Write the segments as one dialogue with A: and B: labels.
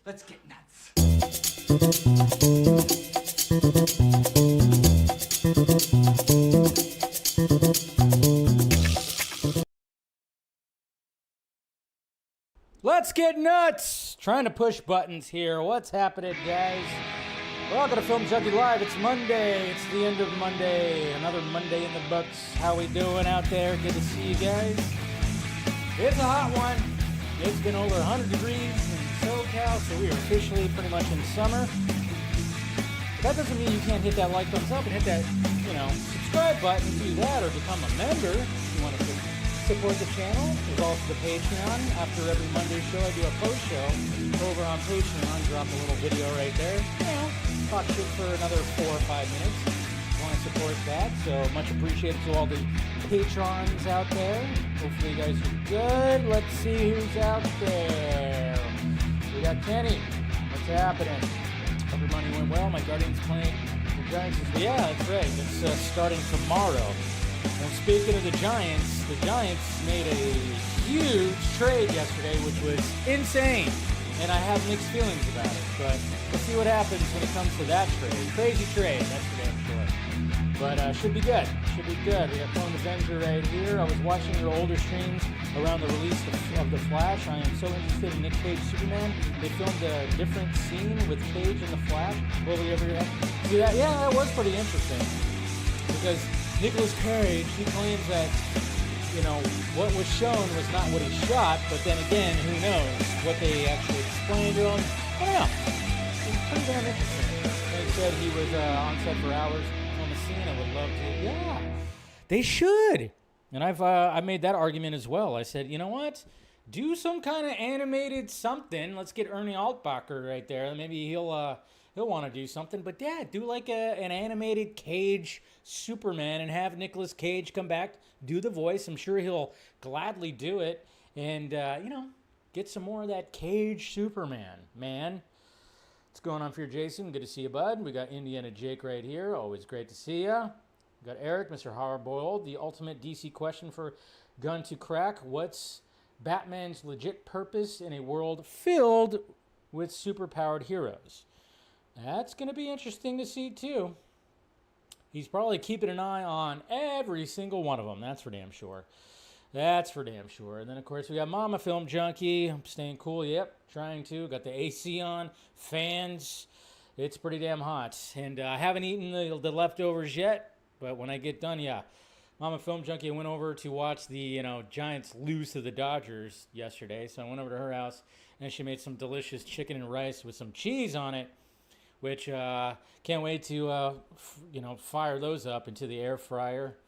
A: Let's get nuts. Let's get nuts. Trying to push buttons here. What's happening, guys? Welcome to Film Junkee Live. It's Monday. It's the end of Monday. Another Monday in the books. How we doing out there? Good to see you guys. It's a hot one. It's been over 100 degrees in SoCal, so we are officially pretty much in summer. But that doesn't mean you can't hit that like, thumbs up, and hit that, subscribe button. Do that, or become a member if you want to support the channel. There's also the Patreon. After every Monday show, I do a post show over on Patreon. Drop a little video right there. Talk shit for another 4 or 5 minutes. Want to support that, so much appreciated to all the patrons out there. Hopefully you guys are good. Let's see who's out there. We got Kenny. What's happening? Everybody went well. My Guardians playing the Giants. Yeah, that's right. It's starting tomorrow. And speaking of the Giants made a huge trade yesterday, which was insane. And I have mixed feelings about it. But we'll see what happens when it comes to that trade. Crazy trade, that's for damn sure. But should be good. Should be good. We got Clone Avenger right here. I was watching your older streams around the release of The Flash. I am so interested in Nick Cage Superman. They filmed a different scene with Cage and The Flash. Will we ever see that? Yeah, that was pretty interesting. Because Nicolas Cage, he claims that, what was shown was not what he shot, but then again, who knows what they actually explained to him. I don't know. It was pretty damn interesting. They said he was on set for hours on the scene. I would love to. Yeah, they should. And I made that argument as well. I said, you know what? Do some kind of animated something. Let's get Ernie Altbacher right there. Maybe he'll want to do something. But yeah, do like an animated Cage Superman and have Nicolas Cage come back, do the voice. I'm sure he'll gladly do it. And, get some more of that Cage Superman, man. What's going on for you, Jason? Good to see you, bud. We got Indiana Jake right here. Always great to see you. We got Eric, Mr. Harboiled. The ultimate DC question for Gunn to crack. What's Batman's legit purpose in a world filled with superpowered heroes? That's going to be interesting to see, too. He's probably keeping an eye on every single one of them. That's for damn sure. That's for damn sure. And then, of course, we got Mama Film Junkie. I'm staying cool. Yep, trying to. Got the AC on. Fans. It's pretty damn hot. And I haven't eaten the leftovers yet. But when I get done, yeah. Mama Film Junkie went over to watch the, Giants lose to the Dodgers yesterday. So I went over to her house, and she made some delicious chicken and rice with some cheese on it. Which can't wait to, fire those up into the air fryer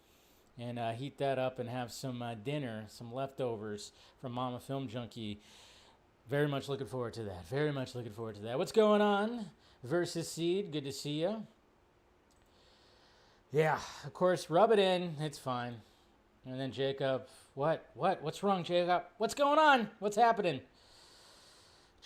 A: and heat that up and have some dinner, some leftovers from Mama Film Junkie. Very much looking forward to that. Very much looking forward to that. What's going on? Versus Seed, good to see you. Yeah, of course, rub it in. It's fine. And then Jacob, what's wrong, Jacob? What's going on? What's happening?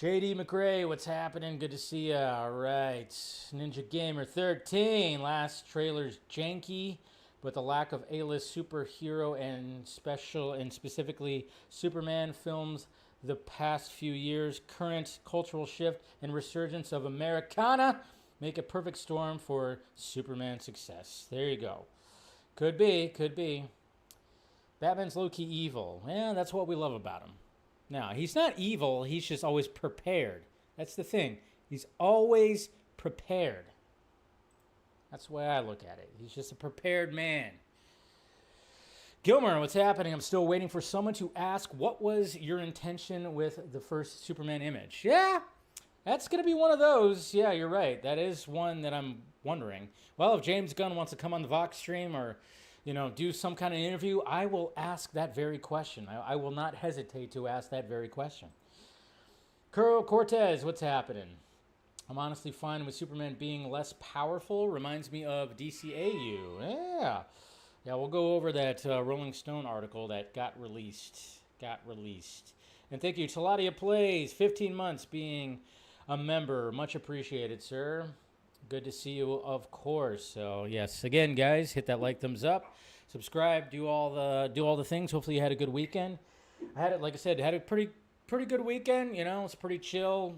A: JD McRae, what's happening? Good to see ya. All right. Ninja Gamer 13. Last trailer's janky, but the lack of A-list superhero and specifically Superman films the past few years, current cultural shift and resurgence of Americana make a perfect storm for Superman success. There you go. Could be. Batman's low-key evil. Yeah, that's what we love about him. Now, he's not evil, he's just always prepared. That's the thing. He's always prepared. That's the way I look at it. He's just a prepared man. Gilmer, what's happening? I'm still waiting for someone to ask, what was your intention with the first Superman image? Yeah, that's going to be one of those. Yeah, you're right. That is one that I'm wondering. Well, if James Gunn wants to come on the Vox stream or do some kind of interview, I will ask that very question. I will not hesitate to ask that very question. Curl Cortez, what's happening? I'm honestly fine with Superman being less powerful. Reminds me of DCAU. Yeah, we'll go over that Rolling Stone article that got released. And thank you, Taladia Plays, 15 months being a member. Much appreciated, sir. Good to see you, of course. So yes, again, guys, hit that like, thumbs up, subscribe, do all the things. Hopefully, you had a good weekend. I had it, like I said, had a pretty pretty good weekend. You know, it was pretty chill.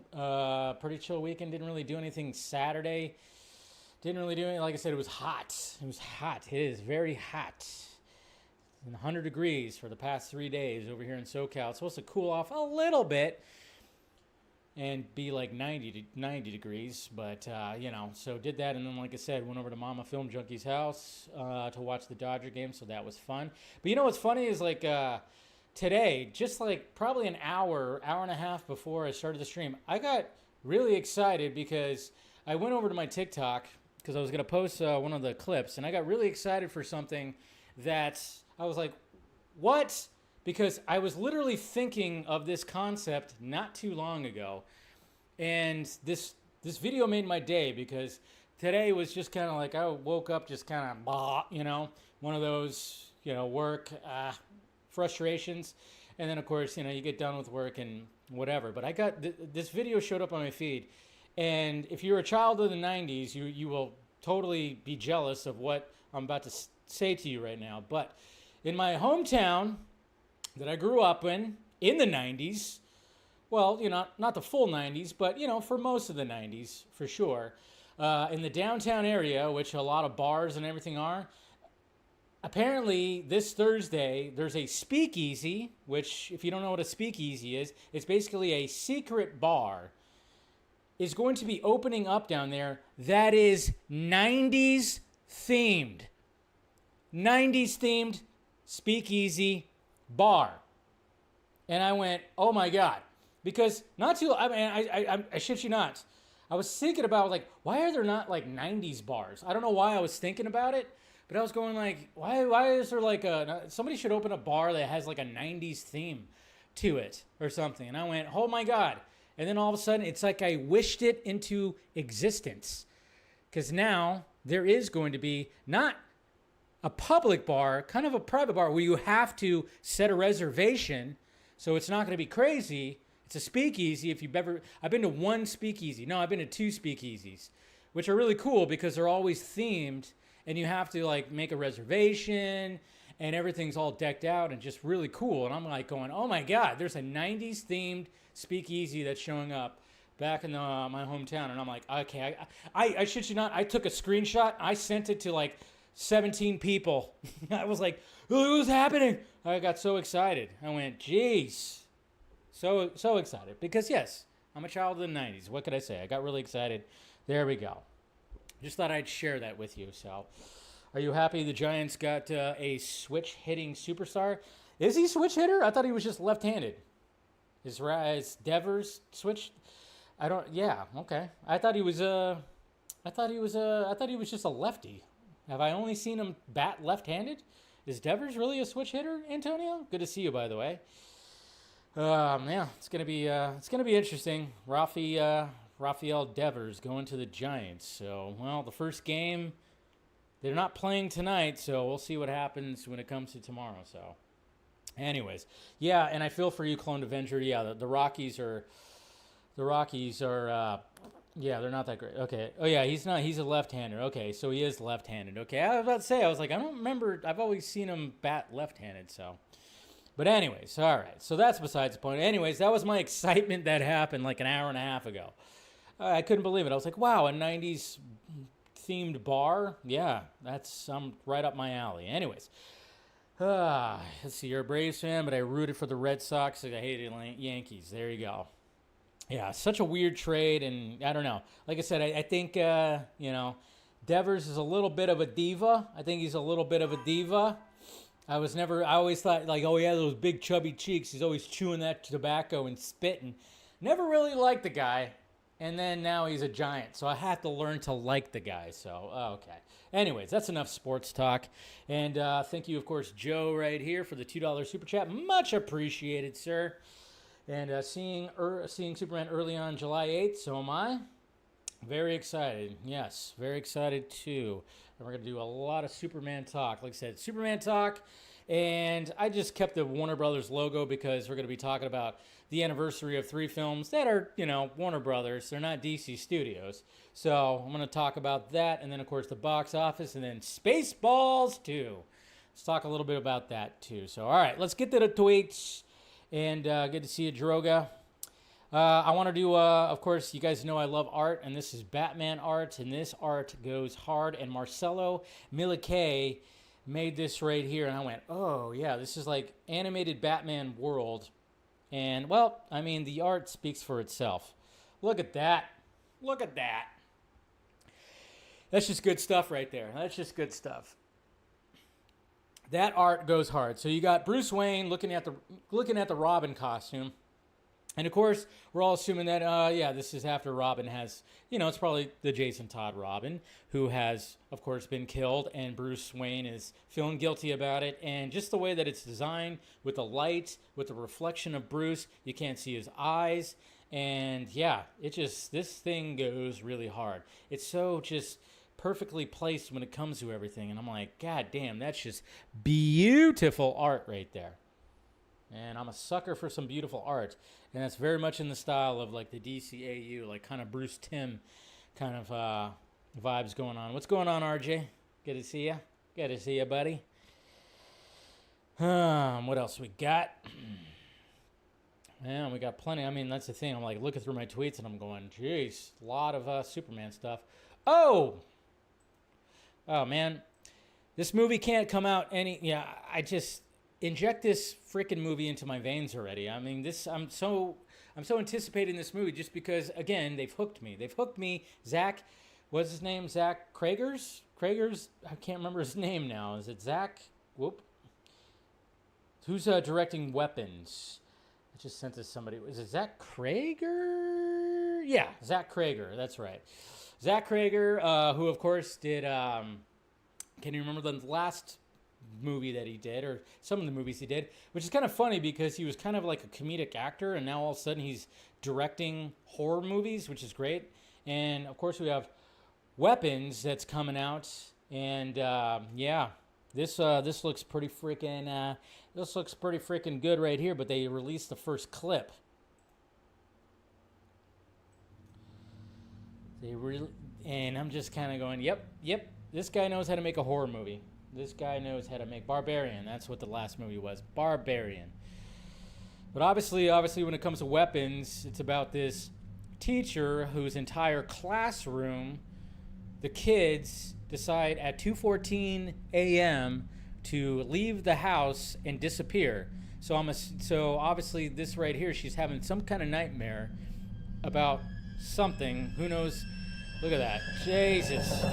A: Pretty chill weekend. Didn't really do anything Saturday. Didn't really do anything. Like I said, it was hot. It was hot. It is very hot. 100 degrees for the past 3 days over here in SoCal. It's supposed to cool off a little bit and be like 90 degrees, but you know, so did that, and then like I said, went over to Mama Film Junkie's house to watch the Dodger game, so that was fun. But you know what's funny is like today, just like probably an hour and a half before I started the stream, I got really excited because I went over to my TikTok because I was gonna post one of the clips, and I got really excited for something that I was like, what? Because I was literally thinking of this concept not too long ago. And this video made my day because today was just kind of like I woke up just kind of, blah, you know, one of those, you know, work frustrations. And then, of course, you know, you get done with work and whatever. But I got this video showed up on my feed. And if you're a child of the 90s, you will totally be jealous of what I'm about to say to you right now. But in my hometown that I grew up in the 90s, well, you know, not the full 90s, but, you know, for most of the 90s, for sure, in the downtown area, which a lot of bars and everything are, apparently this Thursday, there's a speakeasy, which, if you don't know what a speakeasy is, it's basically a secret bar, is going to be opening up down there that is 90s themed. 90s themed speakeasy bar. And I went, oh my God. Because I shit you not, I was thinking about like, why are there not like 90s bars? I don't know why I was thinking about it, but I was going like, why is there like somebody should open a bar that has like a 90s theme to it or something. And I went, oh my God. And then all of a sudden it's like I wished it into existence. Because now there is going to be not a public bar, kind of a private bar where you have to set a reservation. So it's not going to be crazy. It's a speakeasy. I've been to one speakeasy. No, I've been to two speakeasies, which are really cool because they're always themed and you have to like make a reservation and everything's all decked out and just really cool. And I'm like going, oh my God, there's a 90s themed speakeasy that's showing up back in my hometown. And I'm like, okay, I shit you not. I took a screenshot. I sent it to like 17 people. I was like, oh, what's happening? I got so excited. I went, geez. So excited. Because, yes, I'm a child of the 90s. What could I say? I got really excited. There we go. Just thought I'd share that with you. So, are you happy the Giants got a switch-hitting superstar? Is he a switch hitter? I thought he was just left-handed. Is Devers switched? Yeah, okay. I thought he was just a lefty. Have I only seen him bat left-handed? Is Devers really a switch hitter, Antonio? Good to see you, by the way. Yeah, it's gonna be interesting. Rafael Devers going to the Giants. So, well, the first game, they're not playing tonight, so we'll see what happens when it comes to tomorrow. So, anyways, yeah, and I feel for you, Clone Avenger. Yeah, the Rockies are. Yeah, they're not that great. Okay. Oh, yeah, he's not. He's a left-hander. Okay, so he is left-handed. Okay, I was about to say, I don't remember. I've always seen him bat left-handed, so. But anyways, all right. So that's besides the point. Anyways, that was my excitement that happened like an hour and a half ago. I couldn't believe it. I was like, wow, a 90s themed bar? Yeah, that's right up my alley. Anyways, let's see. You're a Braves fan, but I rooted for the Red Sox. I hated Yankees. There you go. Yeah, such a weird trade, and I don't know. Like I said, I think, Devers is a little bit of a diva. I think he's a little bit of a diva. I always thought, like, oh, yeah, those big chubby cheeks. He's always chewing that tobacco and spitting. Never really liked the guy, and then now he's a Giant, so I have to learn to like the guy. So, okay. Anyways, that's enough sports talk. And thank you, of course, Joe right here for the $2 super chat. Much appreciated, sir. And seeing Superman early on July 8th, so am I. Very excited. Yes, very excited too. And we're going to do a lot of Superman talk. Like I said, Superman talk. And I just kept the Warner Brothers logo because we're going to be talking about the anniversary of 3 films that are, Warner Brothers. They're not DC Studios. So I'm going to talk about that. And then, of course, the box office. And then Spaceballs too. Let's talk a little bit about that too. So, all right, let's get to the tweets. And good to see you, Droga. I want to do, of course, you guys know I love art, and this is Batman art, and this art goes hard. And Marcelo Miliquet made this right here, and I went, oh, yeah, this is like animated Batman world. And, well, I mean, the art speaks for itself. Look at that. Look at that. That's just good stuff right there. That's just good stuff. That art goes hard. So you got Bruce Wayne looking at the Robin costume. And, of course, we're all assuming that, yeah, this is after Robin has, it's probably the Jason Todd Robin, who has, of course, been killed, and Bruce Wayne is feeling guilty about it. And just the way that it's designed, with the light, with the reflection of Bruce, you can't see his eyes. And, yeah, this thing goes really hard. It's so just perfectly placed when it comes to everything. And I'm like, God damn, that's just beautiful art right there. And I'm a sucker for some beautiful art. And that's very much in the style of like the DCAU, like kind of Bruce Timm kind of vibes going on. What's going on, RJ? Good to see you. Good to see you, buddy. What else we got? Man, we got plenty. I mean, that's the thing. I'm like looking through my tweets and I'm going, geez, a lot of Superman stuff. Oh, man. This movie can't come out I just inject this freaking movie into my veins already. I mean, I'm so anticipating this movie just because, again, they've hooked me. They've hooked me. Zach, what's his name? Zach Kragers? I can't remember his name now. Is it Zach? Whoop. Who's directing Weapons? I just sent this to somebody. Is it Zach Krager? Yeah, Zach Krager. That's right. Zach Krager, who, of course, did... can you remember the last movie that he did, or some of the movies he did, which is kind of funny because he was kind of like a comedic actor, and now all of a sudden he's directing horror movies, which is great. And of course we have Weapons that's coming out, and yeah, this looks pretty freaking good right here. But they released the first clip. And I'm just kind of going, yep. This guy knows how to make a horror movie. This guy knows how to make Barbarian. That's what the last movie was, Barbarian. But obviously, when it comes to Weapons, it's about this teacher whose entire classroom, the kids decide at 2:14 a.m. to leave the house and disappear. So obviously this right here, she's having some kind of nightmare about something. Who knows? Look at that. Jesus.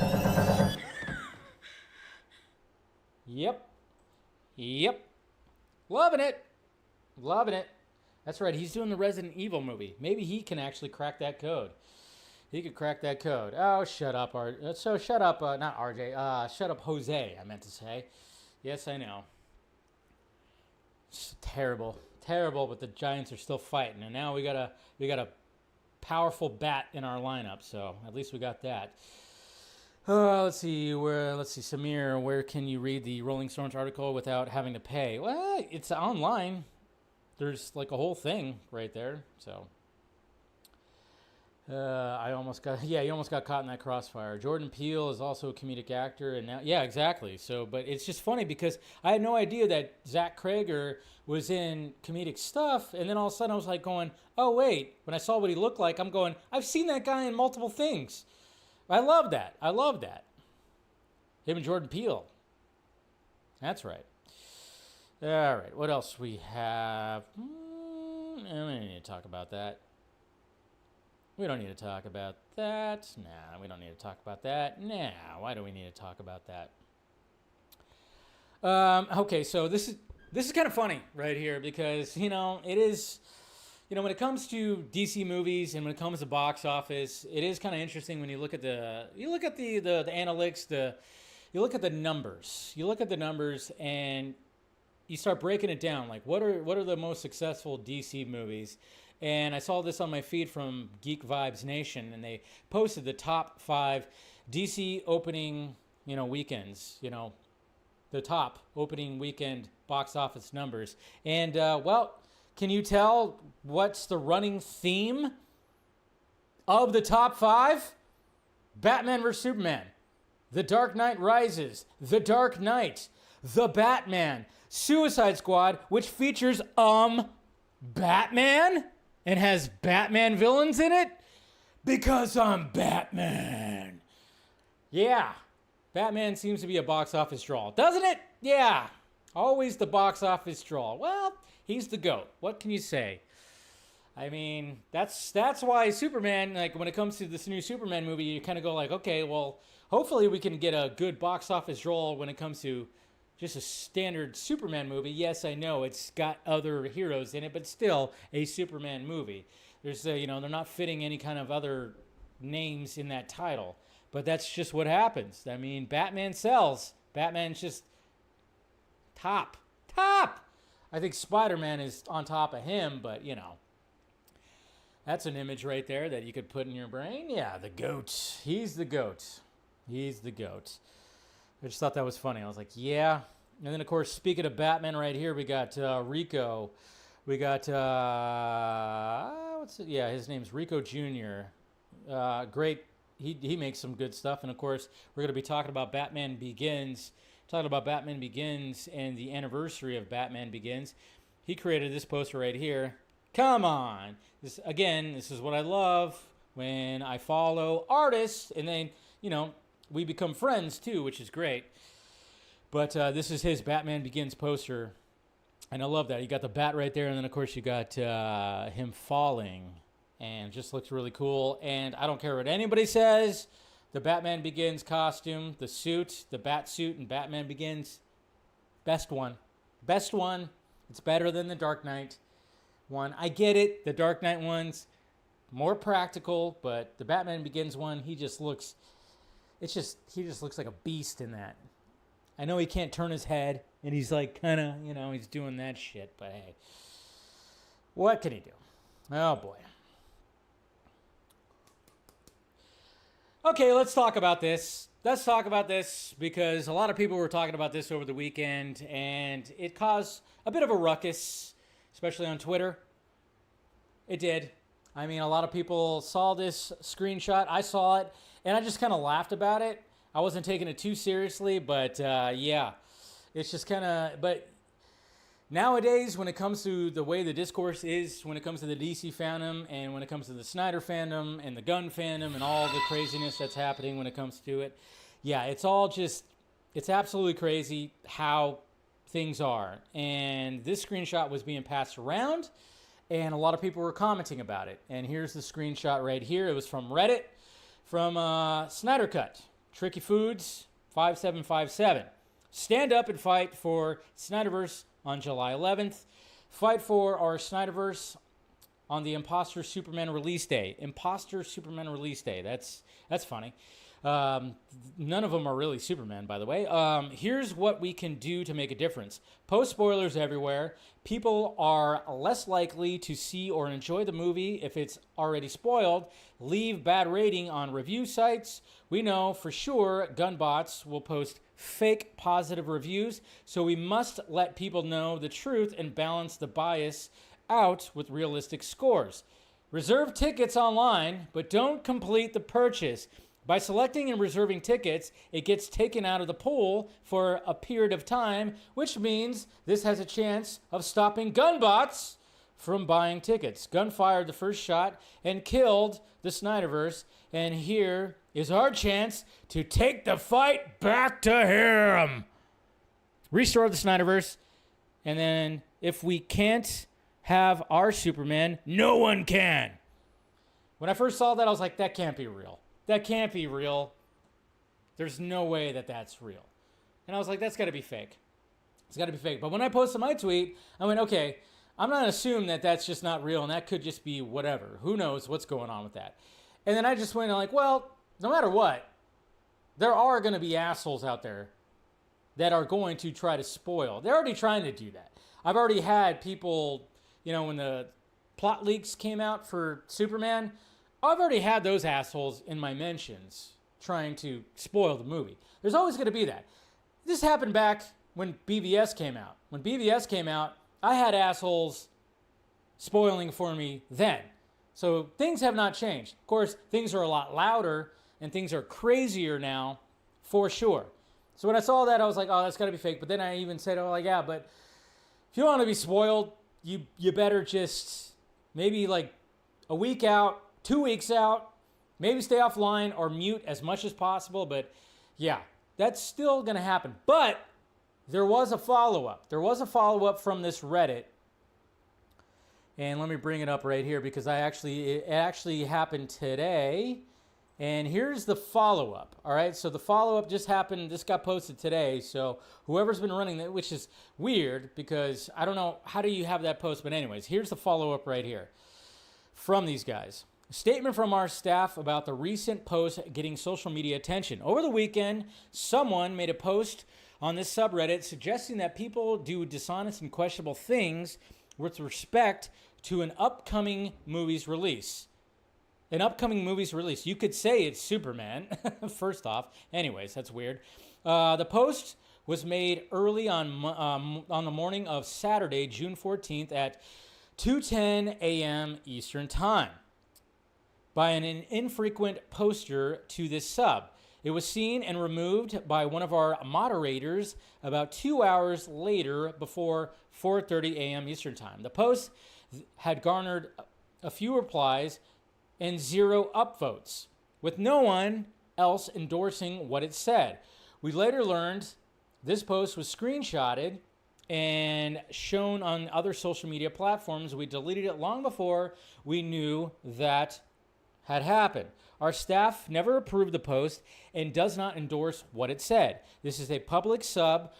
A: Yep. Loving it. That's right. He's doing the Resident Evil movie. Maybe he can actually crack that code. He could crack that code. Oh, shut up, shut up, not RJ. Shut up, Jose, I meant to say. Yes, I know. It's terrible, but the Giants are still fighting. And now we got a powerful bat in our lineup, so at least we got that. Let's see, Samir, where can you read the Rolling Stones article without having to pay? Well, it's online. There's like a whole thing right there, so. You almost got caught in that crossfire. Jordan Peele is also a comedic actor, and now, yeah, exactly. So, but it's just funny because I had no idea that Zach Krager was in comedic stuff, and then all of a sudden I was like going, oh wait, when I saw what he looked like, I'm going, I've seen that guy in multiple things. I love that. Him and Jordan Peele. That's right. All right, what else we have? We don't need to talk about that. We don't need to talk about that. Nah, we don't need to talk about that. Nah, why do we need to talk about that? Okay, so this is kind of funny right here because, it is, when it comes to DC movies and when it comes to box office, it is kind of interesting when you look at the analytics, you look at the numbers. You look at the numbers and you start breaking it down. Like, what are the most successful DC movies? And I saw this on my feed from Geek Vibes Nation, and they posted the top 5 DC opening, weekends, the top opening weekend box office numbers. And, can you tell what's the running theme of the top 5? Batman vs. Superman, The Dark Knight Rises, The Dark Knight, The Batman, Suicide Squad, which features, Batman and has Batman villains in it? Because I'm Batman. Yeah, Batman seems to be a box office draw, doesn't it? Yeah, always the box office draw. Well, he's the GOAT. What can you say? I mean, that's why Superman, like when it comes to this new Superman movie, you kind of go like, okay, well, hopefully we can get a good box office draw when it comes to just a standard Superman movie. Yes, I know it's got other heroes in it, but still a Superman movie. There's they're not fitting any kind of other names in that title, but that's just what happens. I mean, Batman sells. Batman's just top. I think Spider-Man is on top of him, but that's an image right there that you could put in your brain. Yeah, the GOAT. He's the GOAT. He's the GOAT. I just thought that was funny. I was like, yeah. And then, of course, speaking of Batman right here, we got Rico. We got, his name's Rico Jr. Great. He makes some good stuff. And, of course, we're going to be talking about Batman Begins. Talking about Batman Begins and the anniversary of Batman Begins. He created this poster right here. Come on. This is what I love when I follow artists and then, we become friends too, which is great. But this is his Batman Begins poster. And I love that. You got the bat right there. And then, of course, you got him falling. And it just looks really cool. And I don't care what anybody says. The Batman Begins costume, the suit, the bat suit in Batman Begins. Best one. Best one. It's better than the Dark Knight one. I get it. The Dark Knight one's more practical. But the Batman Begins one, he just looks like a beast in that. I know he can't turn his head, and he's like kind of, he's doing that shit. But hey, what can he do? Oh boy. Okay, let's talk about this. Let's talk about this because a lot of people were talking about this over the weekend, and it caused a bit of a ruckus, especially on Twitter. It did. I mean, a lot of people saw this screenshot. I saw it. And I just kind of laughed about it. I wasn't taking it too seriously, but yeah. It's just kind of, but nowadays when it comes to the way the discourse is, when it comes to the DC fandom, and when it comes to the Snyder fandom, and the Gunn fandom, and all the craziness that's happening when it comes to it, yeah, it's absolutely crazy how things are. And this screenshot was being passed around, and a lot of people were commenting about it. And here's the screenshot right here. It was from Reddit. From Snyder Cut, Tricky Foods 5757. Stand up and fight for Snyderverse on July 11th. Fight for our Snyderverse on the Imposter Superman release day. Imposter Superman release day. That's funny. None of them are really Superman, by the way. Here's what we can do to make a difference. Post spoilers everywhere. People are less likely to see or enjoy the movie if it's already spoiled. Leave bad rating on review sites. We know for sure Gunbots will post fake positive reviews, so we must let people know the truth and balance the bias out with realistic scores. Reserve tickets online, but don't complete the purchase. By selecting and reserving tickets, it gets taken out of the pool for a period of time, which means this has a chance of stopping Gunbots from buying tickets. Gunn fired the first shot and killed the Snyderverse, and here is our chance to take the fight back to him. Restore the Snyderverse, and then if we can't have our Superman, no one can. When I first saw that, I was like, that can't be real. That can't be real. There's no way that that's real. And I was like, that's got to be fake. It's got to be fake. But when I posted my tweet, I went, okay, I'm not going to assume that that's just not real, and that could just be whatever. Who knows what's going on with that? And then I just went like, well, no matter what, there are going to be assholes out there that are going to try to spoil. They're already trying to do that. I've already had people, when the plot leaks came out for Superman, I've already had those assholes in my mentions trying to spoil the movie. There's always going to be that. This happened back when BVS came out. When BVS came out, I had assholes spoiling for me then. So things have not changed. Of course, things are a lot louder and things are crazier now, for sure. So when I saw that, I was like, oh, that's got to be fake. But then I even said, oh, like, yeah, but if you want to be spoiled, you better just maybe like a week out, 2 weeks out, maybe stay offline or mute as much as possible. But yeah, that's still going to happen. But there was a follow-up. There was a follow-up from this Reddit. And let me bring it up right here because it actually happened today. And here's the follow-up. All right, so the follow-up just happened. This got posted today. So whoever's been running it, which is weird because I don't know, how do you have that post? But anyways, here's the follow-up right here from these guys. A statement from our staff about the recent post getting social media attention. Over the weekend, someone made a post on this subreddit suggesting that people do dishonest and questionable things with respect to an upcoming movie's release. An upcoming movie's release. You could say it's Superman, first off. Anyways, that's weird. The post was made early on the morning of Saturday, June 14th at 2:10 a.m. Eastern Time by an infrequent poster to this sub. It was seen and removed by one of our moderators about 2 hours later before 4:30 a.m. Eastern Time. The post had garnered a few replies and 0 upvotes, with no one else endorsing what it said. We later learned this post was screenshotted and shown on other social media platforms. We deleted it long before we knew that had happened. Our staff never approved the post and does not endorse what it said. This is a public sub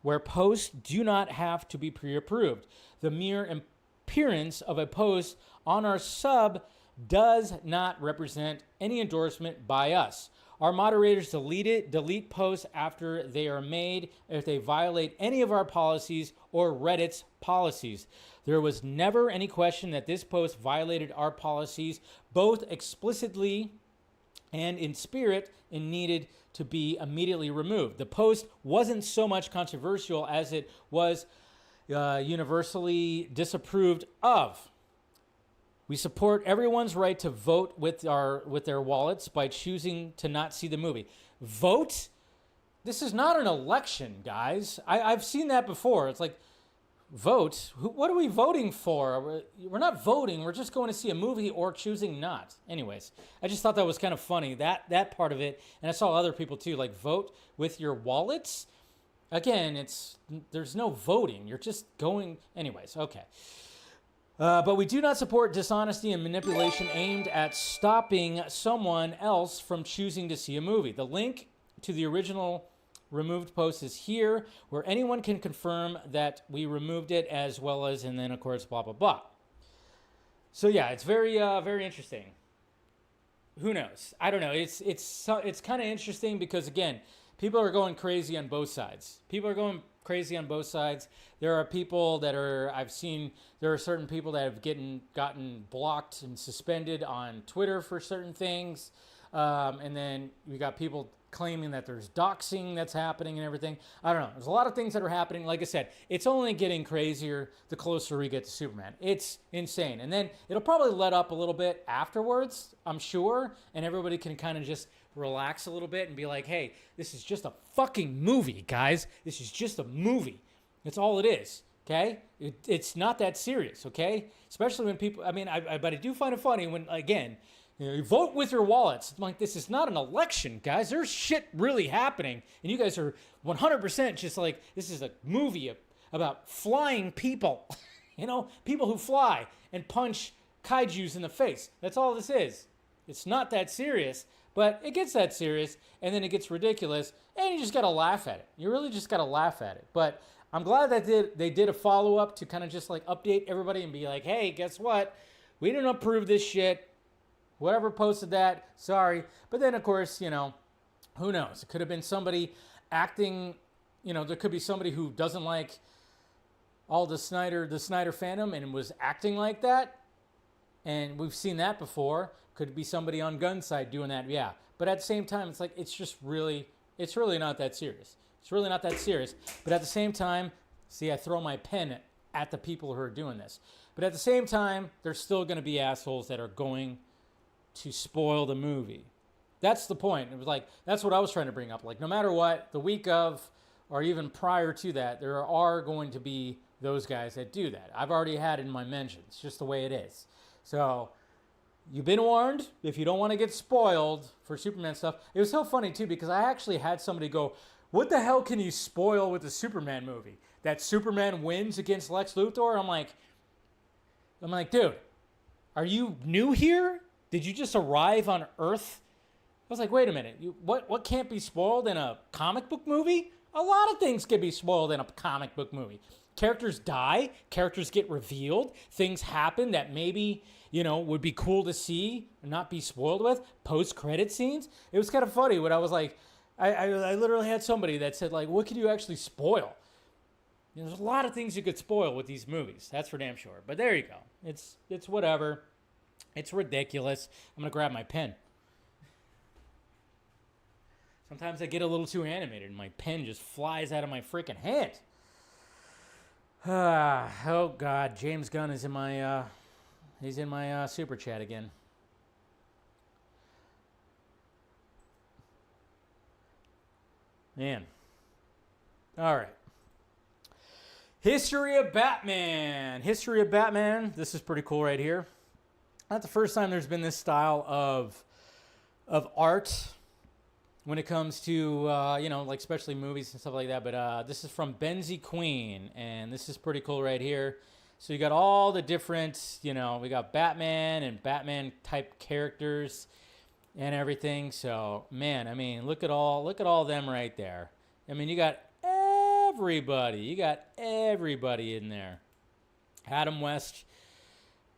A: where posts do not have to be pre-approved. The mere appearance of a post on our sub does not represent any endorsement by us. Our moderators delete posts after they are made if they violate any of our policies or Reddit's policies. There was never any question that this post violated our policies, both explicitly and in spirit, and needed to be immediately removed. The post wasn't so much controversial as it was universally disapproved of. We support everyone's right to vote with their wallets by choosing to not see the movie. Vote? This is not an election, guys. I've seen that before. It's like, vote? What are we voting for? We're not voting. We're just going to see a movie or choosing not. Anyways, I just thought that was kind of funny, that part of it. And I saw other people too, like vote with your wallets. Again, there's no voting. You're just going. Anyways, okay. But we do not support dishonesty and manipulation aimed at stopping someone else from choosing to see a movie. The link to the original removed post is here, where anyone can confirm that we removed it, as well as, and then of course, blah, blah, blah. So yeah, it's very, very interesting. Who knows? I don't know. It's kind of interesting because, again, people are going crazy on both sides. People are going crazy on both sides. There are people that there are certain people that have gotten blocked and suspended on Twitter for certain things. And then you got people claiming that there's doxing that's happening and everything. I don't know. There's a lot of things that are happening. Like I said, it's only getting crazier the closer we get to Superman. It's insane. And then it'll probably let up a little bit afterwards, I'm sure. And everybody can kind of just relax a little bit and be like, hey, this is just a fucking movie, guys. This is just a movie. That's all it is, okay? It's not that serious, okay? Especially when people, but I do find it funny when, again, you vote with your wallets. I'm like, this is not an election, guys. There's shit really happening. And you guys are 100% just like, this is a movie about flying people. People who fly and punch kaijus in the face. That's all this is. It's not that serious. But it gets that serious, and then it gets ridiculous, and you just got to laugh at it. You really just got to laugh at it. But I'm glad that they did a follow-up to kind of just like update everybody and be like, hey, guess what? We didn't approve this shit. Whoever posted that, sorry. But then, of course, who knows? It could have been somebody acting, there could be somebody who doesn't like all the Snyder fandom and was acting like that. And we've seen that before. Could be somebody on Gunn's side doing that, yeah. But at the same time, it's like, it's really not that serious. It's really not that serious. But at the same time, see, I throw my pen at the people who are doing this. But at the same time, there's still going to be assholes that are going to spoil the movie. That's the point. It was like, that's what I was trying to bring up. Like, no matter what, the week of, or even prior to that, there are going to be those guys that do that. I've already had it in my mentions, just the way it is. So you've been warned. If you don't want to get spoiled for Superman stuff, it was so funny too because I actually had somebody go, "What the hell can you spoil with the Superman movie? That Superman wins against Lex Luthor?" I'm like, dude, are you new here? Did you just arrive on Earth? I was like, wait a minute. What can't be spoiled in a comic book movie? A lot of things can be spoiled in a comic book movie. Characters die. Characters get revealed. Things happen that maybe, would be cool to see and not be spoiled with. Post-credit scenes. It was kind of funny when I was like, I literally had somebody that said, like, what could you actually spoil? There's a lot of things you could spoil with these movies. That's for damn sure. But there you go. It's whatever. It's ridiculous. I'm going to grab my pen. Sometimes I get a little too animated and my pen just flies out of my freaking hand. Oh God, James Gunn is in my super chat again. Man. All right. History of Batman. History of Batman. This is pretty cool right here. Not the first time there's been this style of art when it comes to, like especially movies and stuff like that. But this is from Benzie Queen, and this is pretty cool right here. So you got all the different, we got Batman and Batman-type characters and everything. So, man, I mean, look at all them right there. I mean, you got everybody. You got everybody in there. Adam West,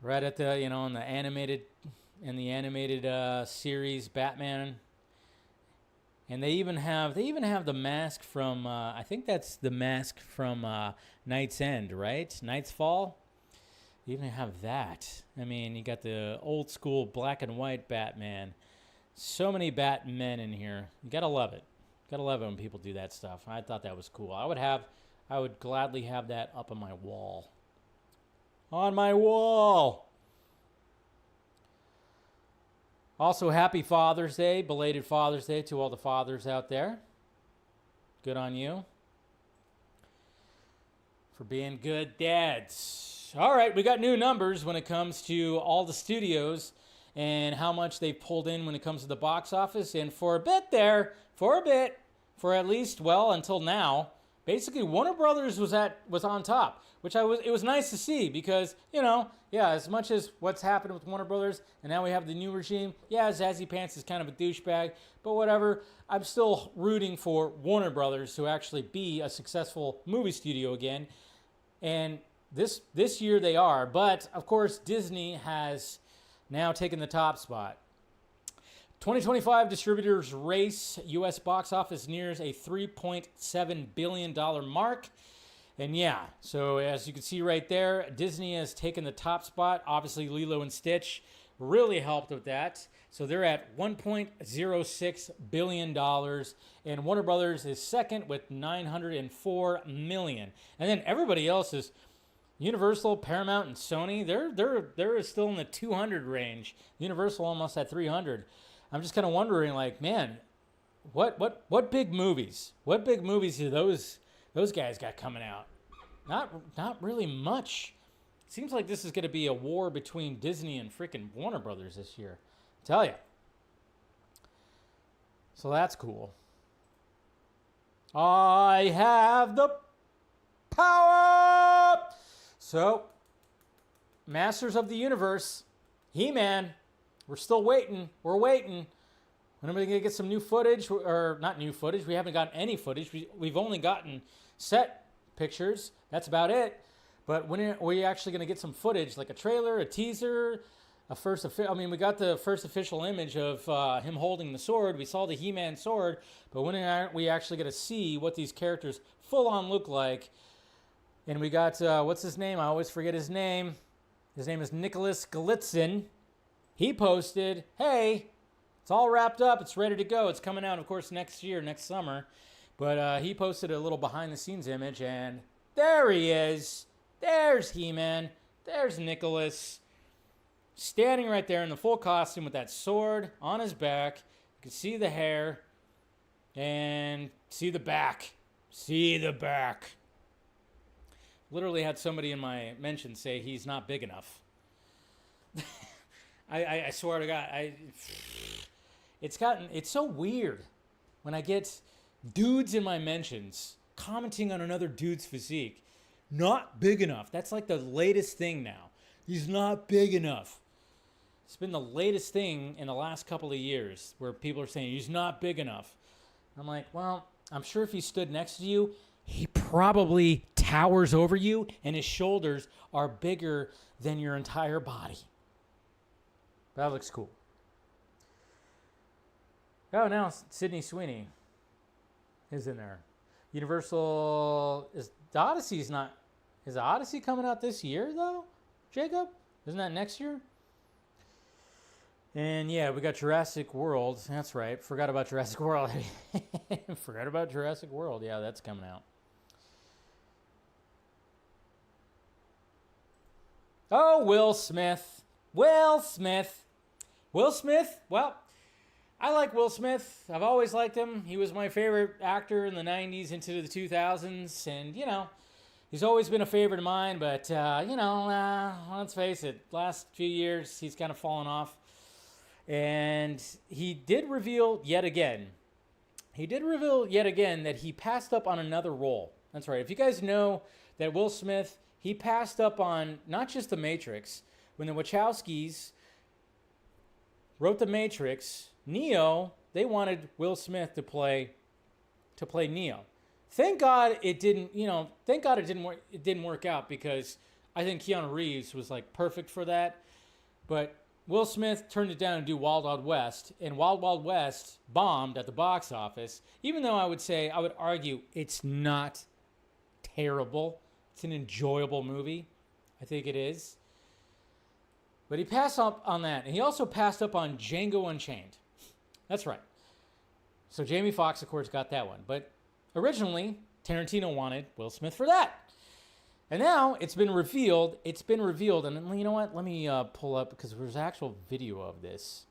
A: right at the, in the animated series Batman. And they even have the mask from I think that's the mask from Night's End, right? Night's Fall. You even have that. I mean, you got the old school black and white Batman. So many Batmen in here. You gotta love it. Gotta love it when people do that stuff. I thought that was cool. I would gladly have that up on my wall. On my wall. Also, happy Father's Day, belated Father's Day to all the fathers out there. Good on you for being good dads. All right, we got new numbers when it comes to all the studios and how much they pulled in when it comes to the box office. And for at least, until now, basically Warner Brothers was on top, which it was nice to see because, as much as what's happened with Warner Brothers and now we have the new regime, Zazie Pants is kind of a douchebag, but whatever. I'm still rooting for Warner Brothers to actually be a successful movie studio again. And this year they are, but of course Disney has now taken the top spot. 2025 distributors race. U.S. box office nears a $3.7 billion mark. And so as you can see right there, Disney has taken the top spot. Obviously, Lilo and Stitch really helped with that. So they're at $1.06 billion. And Warner Brothers is second with $904 million. And then everybody else is Universal, Paramount, and Sony. They're still in the 200 range. Universal almost at 300. I'm just kind of wondering, like, man, what big movies? What big movies do those guys got coming out? Not really much. Seems like this is going to be a war between Disney and freaking Warner Brothers this year. I tell you. So that's cool. I have the power. So, Masters of the Universe, He-Man. We're still waiting. We're waiting. When are we going to get some new footage? Or not new footage. We haven't gotten any footage. We've only gotten set pictures. That's about it. But when are we actually going to get some footage? Like a trailer, a teaser, we got the first official image of him holding the sword. We saw the He-Man sword. But when are we actually going to see what these characters full on look like? And we got, what's his name? I always forget his name. His name is Nicholas Galitzin. He posted, hey, it's all wrapped up. It's ready to go. It's coming out, of course, next summer. But he posted a little behind-the-scenes image, and there he is. There's He-Man. There's Nicholas. Standing right there in the full costume with that sword on his back. You can see the hair and see the back. See the back. literally had somebody in my mentions say he's not big enough. I swear to God, it's so weird when I get dudes in my mentions commenting on another dude's physique. Not big enough. That's like the latest thing now. He's not big enough. It's been the latest thing in the last couple of years where people are saying he's not big enough. I'm like, well, I'm sure if he stood next to you, he probably towers over you and his shoulders are bigger than your entire body. That looks cool. Oh, now Sydney Sweeney is in there. Universal is the Odyssey's not. Is the Odyssey coming out this year though, Jacob? Isn't that next year? And yeah, we got Jurassic World. That's right. Forgot about Jurassic World. Forgot about Jurassic World. Yeah, that's coming out. Oh, Will Smith. Will Smith. Will Smith? Well, I like Will Smith. I've always liked him. He was my favorite actor in the 90s into the 2000s. And, you know, he's always been a favorite of mine. But, let's face it, last few years, he's kind of fallen off. And he did reveal yet again. That he passed up on another role. That's right. If you guys know that Will Smith, he passed up on not just The Matrix. When the Wachowskis wrote The Matrix, Neo, they wanted Will Smith to play Neo. Thank God it didn't, it didn't work out, because I think Keanu Reeves was like perfect for that. But Will Smith turned it down to do Wild Wild West, and Wild Wild West bombed at the box office, even though I would argue it's not terrible. It's an enjoyable movie. I think it is. But he passed up on that, and he also passed up on Django Unchained. That's right. So Jamie Foxx, of course, got that one. But originally, Tarantino wanted Will Smith for that. And now it's been revealed, and you know what? Let me pull up, because there's actual video of this.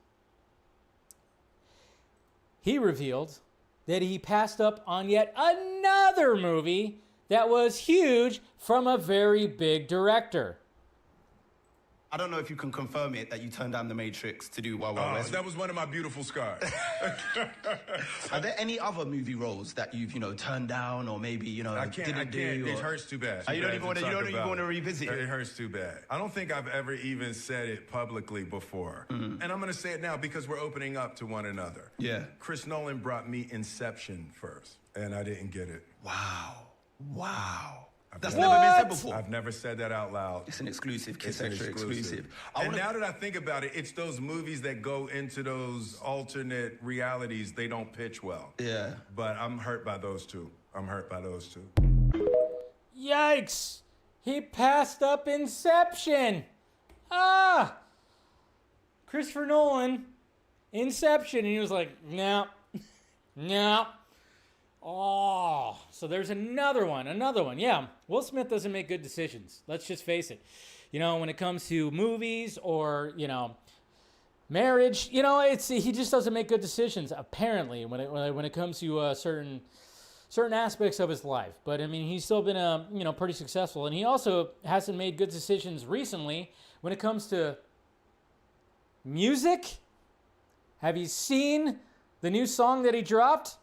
A: He revealed that he passed up on yet another movie that was huge from a very big director.
B: I don't know if you can confirm it that you turned down The Matrix to do Wild Wild West.
C: That was one of my beautiful scars.
B: Are there any other movie roles that you've, turned down, or maybe,
C: I can't. It hurts too bad.
B: You don't even want to revisit it?
C: It hurts too bad. I don't think I've ever even said it publicly before. Mm-hmm. And I'm going to say it now because we're opening up to one another.
B: Yeah.
C: Chris Nolan brought me Inception first, and I didn't get it.
B: Wow.
C: That's
B: never been said before.
C: I've never said that out loud.
B: It's an exclusive, Kiss Extra exclusive.
C: And now that I think about it, it's those movies that go into those alternate realities, they don't pitch well.
B: Yeah.
C: But I'm hurt by those two.
A: Yikes! He passed up Inception! Christopher Nolan, Inception, and he was like, no. Oh, so there's another one. Yeah, Will Smith doesn't make good decisions. Let's just face it. When it comes to movies or, marriage, he just doesn't make good decisions, apparently, when it comes to certain aspects of his life. But, he's still been, pretty successful. And he also hasn't made good decisions recently when it comes to music. Have you seen the new song that he dropped?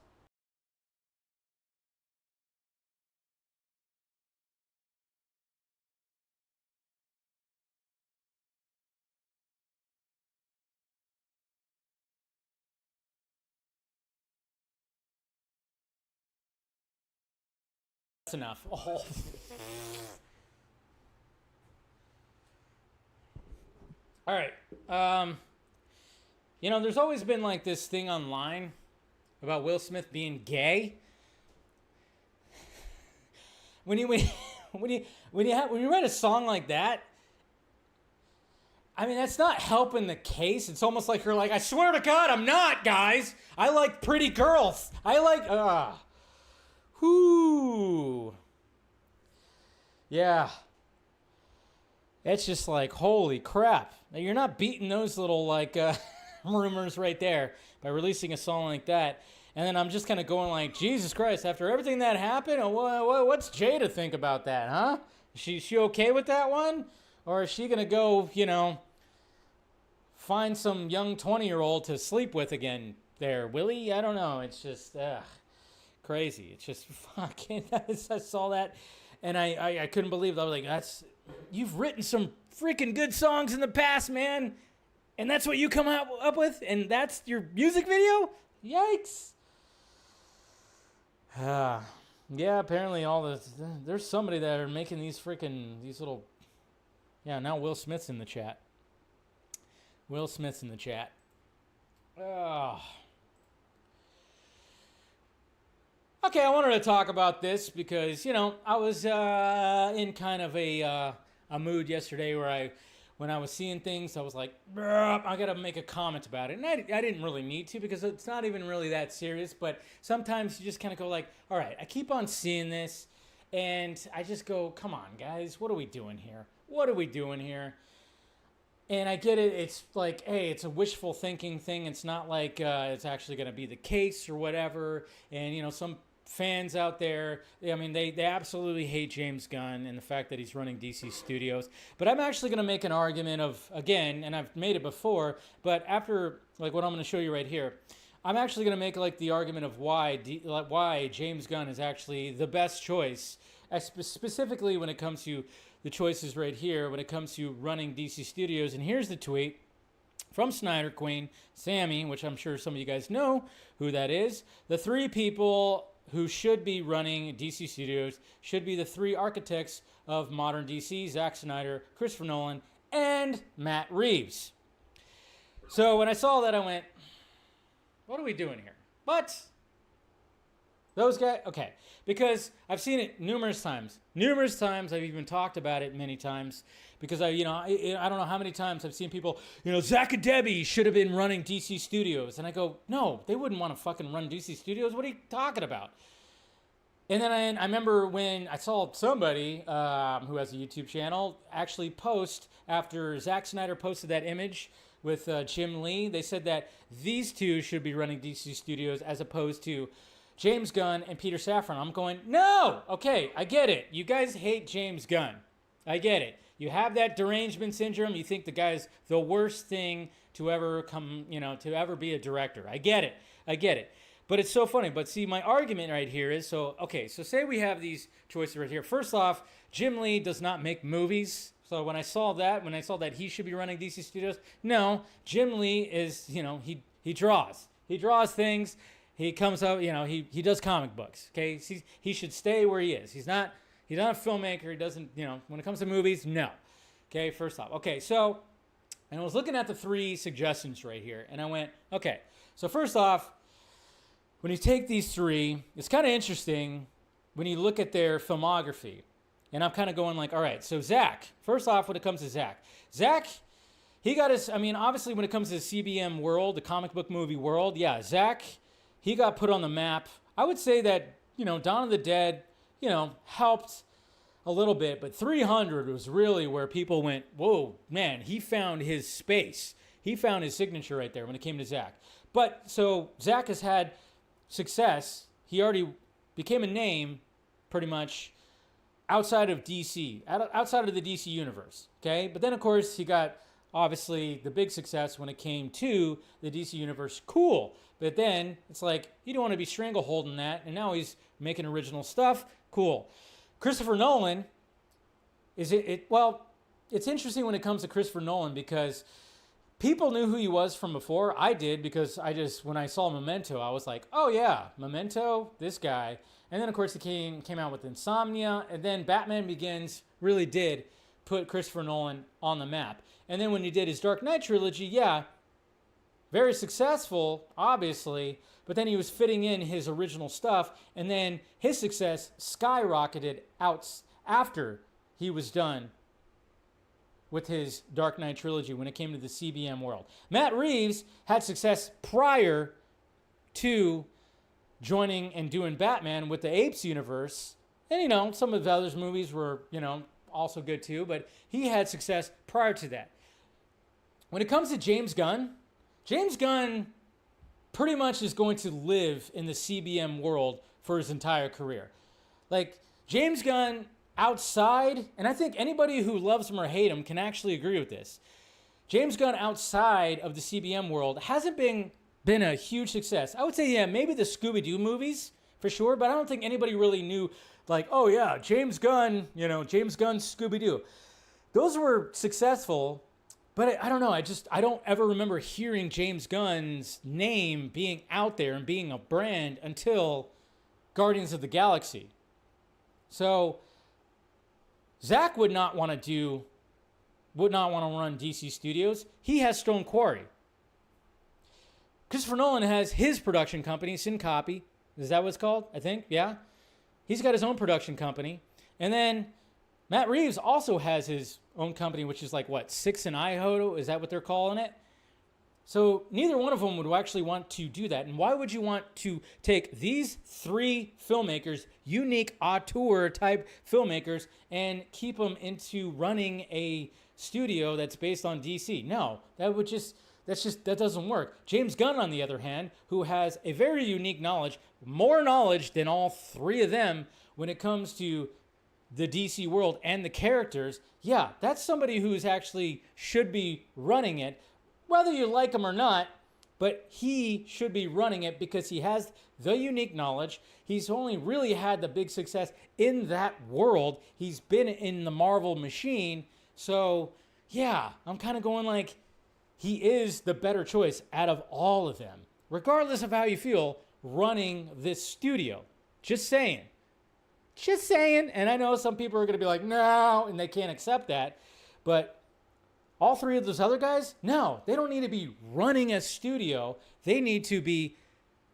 A: That's enough. Oh. All right. There's always been like this thing online about Will Smith being gay. When you write a song like that, that's not helping the case. It's almost like you're like, I swear to God, I'm not, guys. I like pretty girls. Whoo. Yeah. It's just like, holy crap. Now, you're not beating those little, rumors right there by releasing a song like that. And then I'm just kind of going like, Jesus Christ, after everything that happened, what's Jay to think about that, huh? She okay with that one? Or is she going to go, find some young 20-year-old to sleep with again there, Willie? I don't know. It's just crazy. It's just fucking, I saw that and I couldn't believe it. I was like, you've written some freaking good songs in the past, man. And that's what you come up with? And that's your music video? Yikes. Yeah, apparently there's somebody that are making these little, now Will Smith's in the chat. Oh. Okay, I wanted to talk about this because, I was in kind of a mood yesterday where when I was seeing things, I was like, I got to make a comment about it. And I didn't really need to because it's not even really that serious. But sometimes you just kind of go like, all right, I keep on seeing this. And I just go, come on, guys, what are we doing here? And I get it. It's like, hey, it's a wishful thinking thing. It's not like it's actually going to be the case or whatever. And, some fans out there, they absolutely hate James Gunn and the fact that he's running DC Studios. But I'm actually going to make an argument of, again, and I've made it before, but after like what I'm going to show you right here, I'm actually going to make like the argument of why James Gunn is actually the best choice, specifically when it comes to the choices right here, when it comes to running DC Studios. And here's the tweet from Snyder Queen, Sammy, which I'm sure some of you guys know who that is. The three people who should be running DC Studios should be the three architects of modern DC: Zack Snyder, Christopher Nolan, and Matt Reeves. So when I saw that, I went, what are we doing here? But those guys, okay, because I've seen it numerous times. I've even talked about it many times because I don't know how many times I've seen people, Zach and Debbie should have been running DC Studios. And I go, no, they wouldn't want to fucking run DC Studios. What are you talking about? And then I remember when I saw somebody who has a YouTube channel actually post after Zack Snyder posted that image with Jim Lee. They said that these two should be running DC Studios as opposed to James Gunn and Peter Safran. I'm going, no, okay, I get it. You guys hate James Gunn. I get it. You have that derangement syndrome. You think the guy's the worst thing to ever come, to ever be a director. I get it. But it's so funny. But see, my argument right here is, so say we have these choices right here. First off, Jim Lee does not make movies. So when I saw that he should be running DC Studios, no, Jim Lee is, he draws. He draws things. He comes up, he does comic books. Okay, he should stay where he is. He's not a filmmaker. He doesn't, when it comes to movies, no. Okay, first off. Okay, so, and I was looking at the three suggestions right here, and I went, okay, so first off, when you take these three, it's kind of interesting when you look at their filmography. And I'm kind of going like, all right, so Zach, first off, when it comes to Zach, he got his, obviously when it comes to the CBM world, the comic book movie world, yeah, Zach, he got put on the map. I would say that, Dawn of the Dead, helped a little bit, but 300 was really where people went, whoa, man, he found his space. He found his signature right there when it came to Zach. But, so Zach has had success. He already became a name, pretty much, outside of DC, outside of the DC universe, okay? But then, of course, he got, obviously, the big success when it came to the DC universe. Cool. But then, it's like, you don't want to be strangleholding that, and now he's making original stuff. Cool. Christopher Nolan, well, it's interesting when it comes to Christopher Nolan because people knew who he was from before. I did because when I saw Memento, I was like, oh yeah, Memento, this guy. And then, of course, he came out with Insomnia. And then Batman Begins really did put Christopher Nolan on the map. And then when he did his Dark Knight trilogy, yeah, very successful, obviously. But then he was fitting in his original stuff. And then his success skyrocketed out after he was done with his Dark Knight trilogy when it came to the CBM world. Matt Reeves had success prior to joining and doing Batman with the Apes universe. And, some of the other movies were, also good too, but he had success prior to that. When it comes to James Gunn pretty much is going to live in the CBM world for his entire career. Like, James Gunn, outside, and I think anybody who loves him or hate him can actually agree with this. James Gunn outside of the CBM world hasn't been a huge success. I would say, yeah, maybe the Scooby-Doo movies for sure, but I don't think anybody really knew, like, oh yeah, James Gunn, James Gunn's Scooby-Doo. Those were successful, but I don't know. I don't ever remember hearing James Gunn's name being out there and being a brand until Guardians of the Galaxy. So Zach would not want to run DC Studios. He has Stone Quarry. Christopher Nolan has his production company, Syncopy. Is that what it's called? I think, yeah. He's got his own production company. And then Matt Reeves also has his own company, which is like, what, Six and Idaho? Is that what they're calling it? So neither one of them would actually want to do that. And why would you want to take these three filmmakers, unique auteur type filmmakers, and keep them into running a studio that's based on DC? No, that doesn't work. James Gunn, on the other hand, who has a very unique knowledge, more knowledge than all three of them when it comes to the DC world and the characters, yeah, that's somebody who's actually should be running it, whether you like him or not, but he should be running it because he has the unique knowledge. He's only really had the big success in that world. He's been in the Marvel machine. So, yeah, I'm kind of going like he is the better choice out of all of them, regardless of how you feel running this studio. Just saying. And I know some people are going to be like, no, and they can't accept that. But all three of those other guys, no, they don't need to be running a studio. They need to be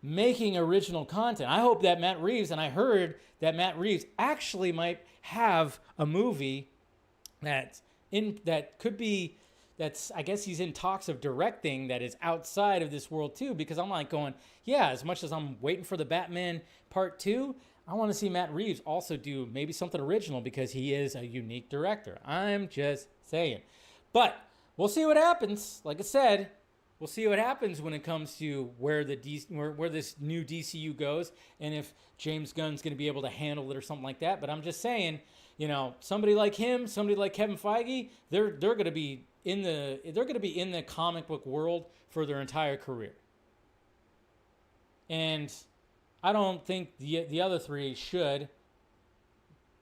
A: making original content. I hope that Matt Reeves, and I heard that Matt Reeves actually might have a movie I guess he's in talks of directing that is outside of this world too, because I'm like going, yeah, as much as I'm waiting for the Batman Part 2, I want to see Matt Reeves also do maybe something original because he is a unique director. I'm just saying. But we'll see what happens. Like I said, we'll see what happens when it comes to where this new DCU goes and if James Gunn's going to be able to handle it or something like that. But I'm just saying, somebody like him, somebody like Kevin Feige, they're going to be in the comic book world for their entire career. And I don't think the other three should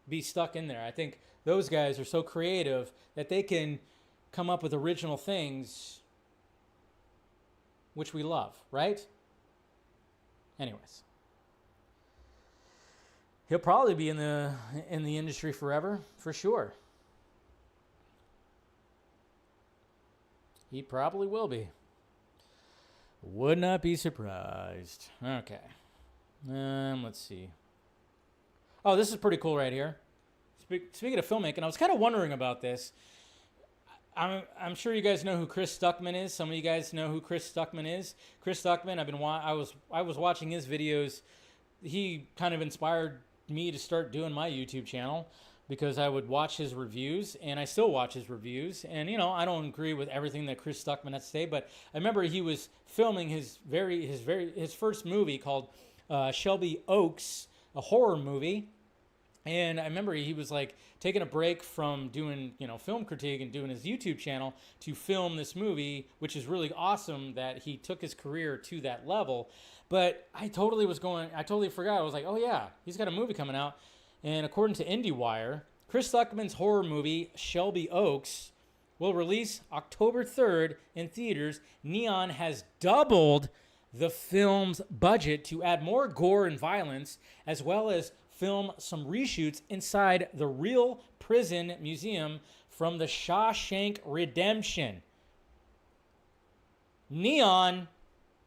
A: be stuck in there. I think those guys are so creative that they can come up with original things, which we love, right? Anyways, he'll probably be in the industry forever, for sure. He probably will be. Would not be surprised. Okay. Let's see. Oh, this is pretty cool right here. Speaking of filmmaking, I was kind of wondering about this. I'm sure you guys know who Chris Stuckmann is. Some of you guys know who Chris Stuckmann is. Chris Stuckmann, I was watching his videos. He kind of inspired me to start doing my YouTube channel because I would watch his reviews, and I still watch his reviews. And I don't agree with everything that Chris Stuckmann has to say, but I remember he was filming his first movie called Shelby Oaks, a horror movie. And I remember he was like taking a break from doing, film critique and doing his YouTube channel to film this movie, which is really awesome that he took his career to that level. But I totally forgot. I was like, oh yeah, he's got a movie coming out. And according to IndieWire, Chris Stuckmann's horror movie, Shelby Oaks, will release October 3rd in theaters. Neon has doubled the film's budget to add more gore and violence, as well as film some reshoots inside the real prison museum from the Shawshank Redemption. Neon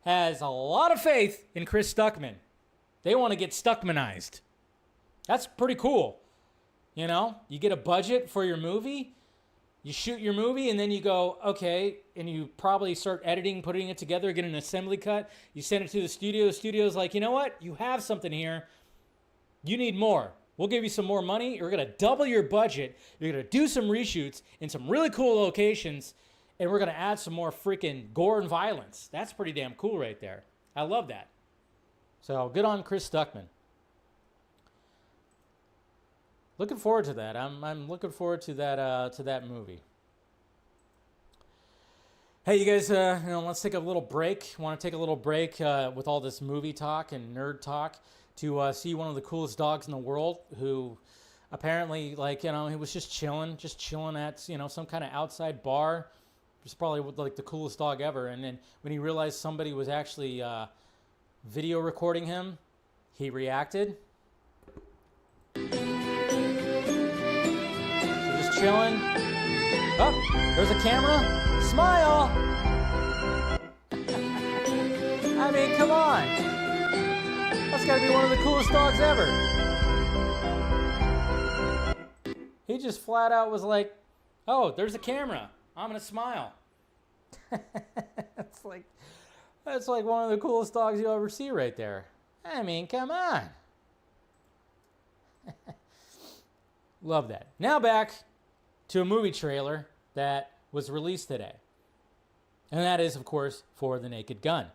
A: has a lot of faith in Chris Stuckmann. They want to get Stuckmannized. That's pretty cool. You get a budget for your movie, you shoot your movie, and then you go, okay, and you probably start editing, putting it together, get an assembly cut. You send it to the studio. The studio's like, you know what? You have something here. You need more. We'll give you some more money. You're going to double your budget. You're going to do some reshoots in some really cool locations, and we're going to add some more freaking gore and violence. That's pretty damn cool right there. I love that. So good on Chris Stuckmann. looking forward to that. I'm looking forward to that movie. Hey, you guys, let's take a little break. Want to take a little break with all this movie talk and nerd talk to see one of the coolest dogs in the world who apparently, he was just chilling at, some kind of outside bar. Just probably like the coolest dog ever. And then when he realized somebody was actually video recording him, he reacted. So just chilling. Oh, there's a camera. Smile. I mean, come on. That's got to be one of the coolest dogs ever. He just flat out was like, oh, there's a camera. I'm going to smile. That's like one of the coolest dogs you'll ever see right there. I mean, come on. Love that. Now back to a movie trailer that was released today. And that is, of course, for The Naked Gun.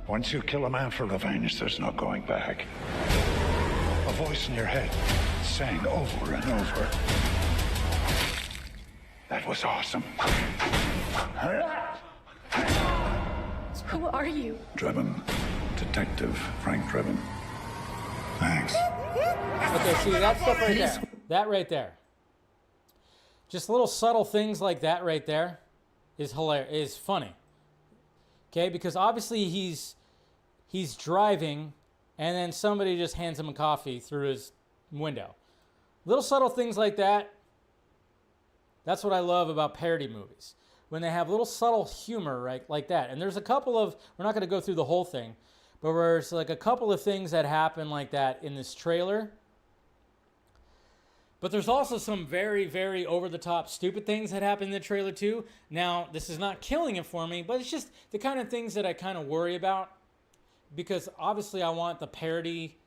D: Once you kill a man for revenge, there's no going back. A voice in your head saying over and over, "That was awesome."
E: Who are you?
D: Drebin. Detective Frank Drebin. Thanks.
A: Okay, see, that stuff right there. That right there. Just little subtle things like that right there is hilarious, is funny. Okay, because obviously he's driving and then somebody just hands him a coffee through his window. Little subtle things like that. That's what I love about parody movies. When they have little subtle humor, right, like that. And there's a couple of, we're not going to go through the whole thing, but there's like a couple of things that happen like that in this trailer. But there's also some very, very over-the-top stupid things that happen in the trailer too. Now, this is not killing it for me, but it's just the kind of things that I kind of worry about. Because obviously I want the parody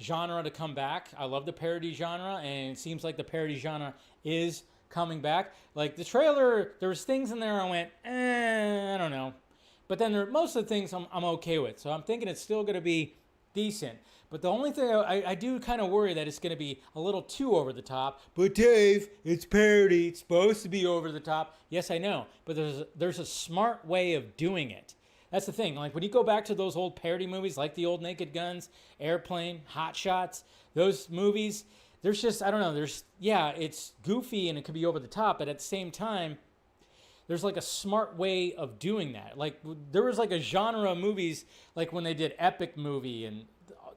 A: genre to come back. I love the parody genre, and it seems like the parody genre is coming back. Like the trailer, there was things in there I went, I don't know. But then most of the things I'm okay with. So I'm thinking it's still going to be decent. But the only thing I do kind of worry that it's going to be a little too over the top. But Dave, it's parody. It's supposed to be over the top. Yes, I know. But there's a smart way of doing it. That's the thing. Like when you go back to those old parody movies, like the old Naked Guns, Airplane, Hot Shots, those movies, there's just, I don't know, it's goofy and it could be over the top, but at the same time, there's like a smart way of doing that. Like there was like a genre of movies, like when they did Epic Movie, and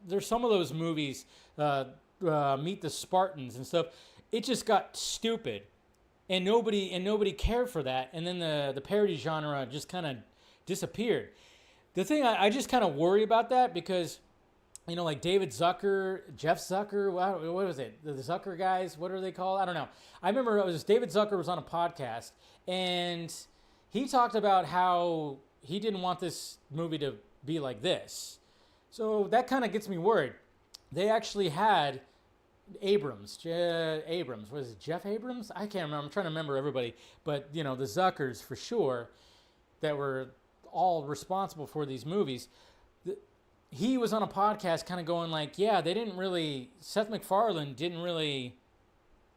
A: there's some of those movies, Meet the Spartans and stuff. It just got stupid, and nobody cared for that. And then the parody genre just kind of disappeared. The thing I just kind of worry about that because, like David Zucker, Jeff Zucker, what was it? The Zucker guys, what are they called? I don't know. I remember David Zucker was on a podcast, and he talked about how he didn't want this movie to be like this. So that kind of gets me worried. They actually had Abrams, was it Jeff Abrams? I can't remember. I'm trying to remember everybody. But, the Zuckers for sure that were all responsible for these movies. He was on a podcast kind of going like, yeah, Seth MacFarlane didn't really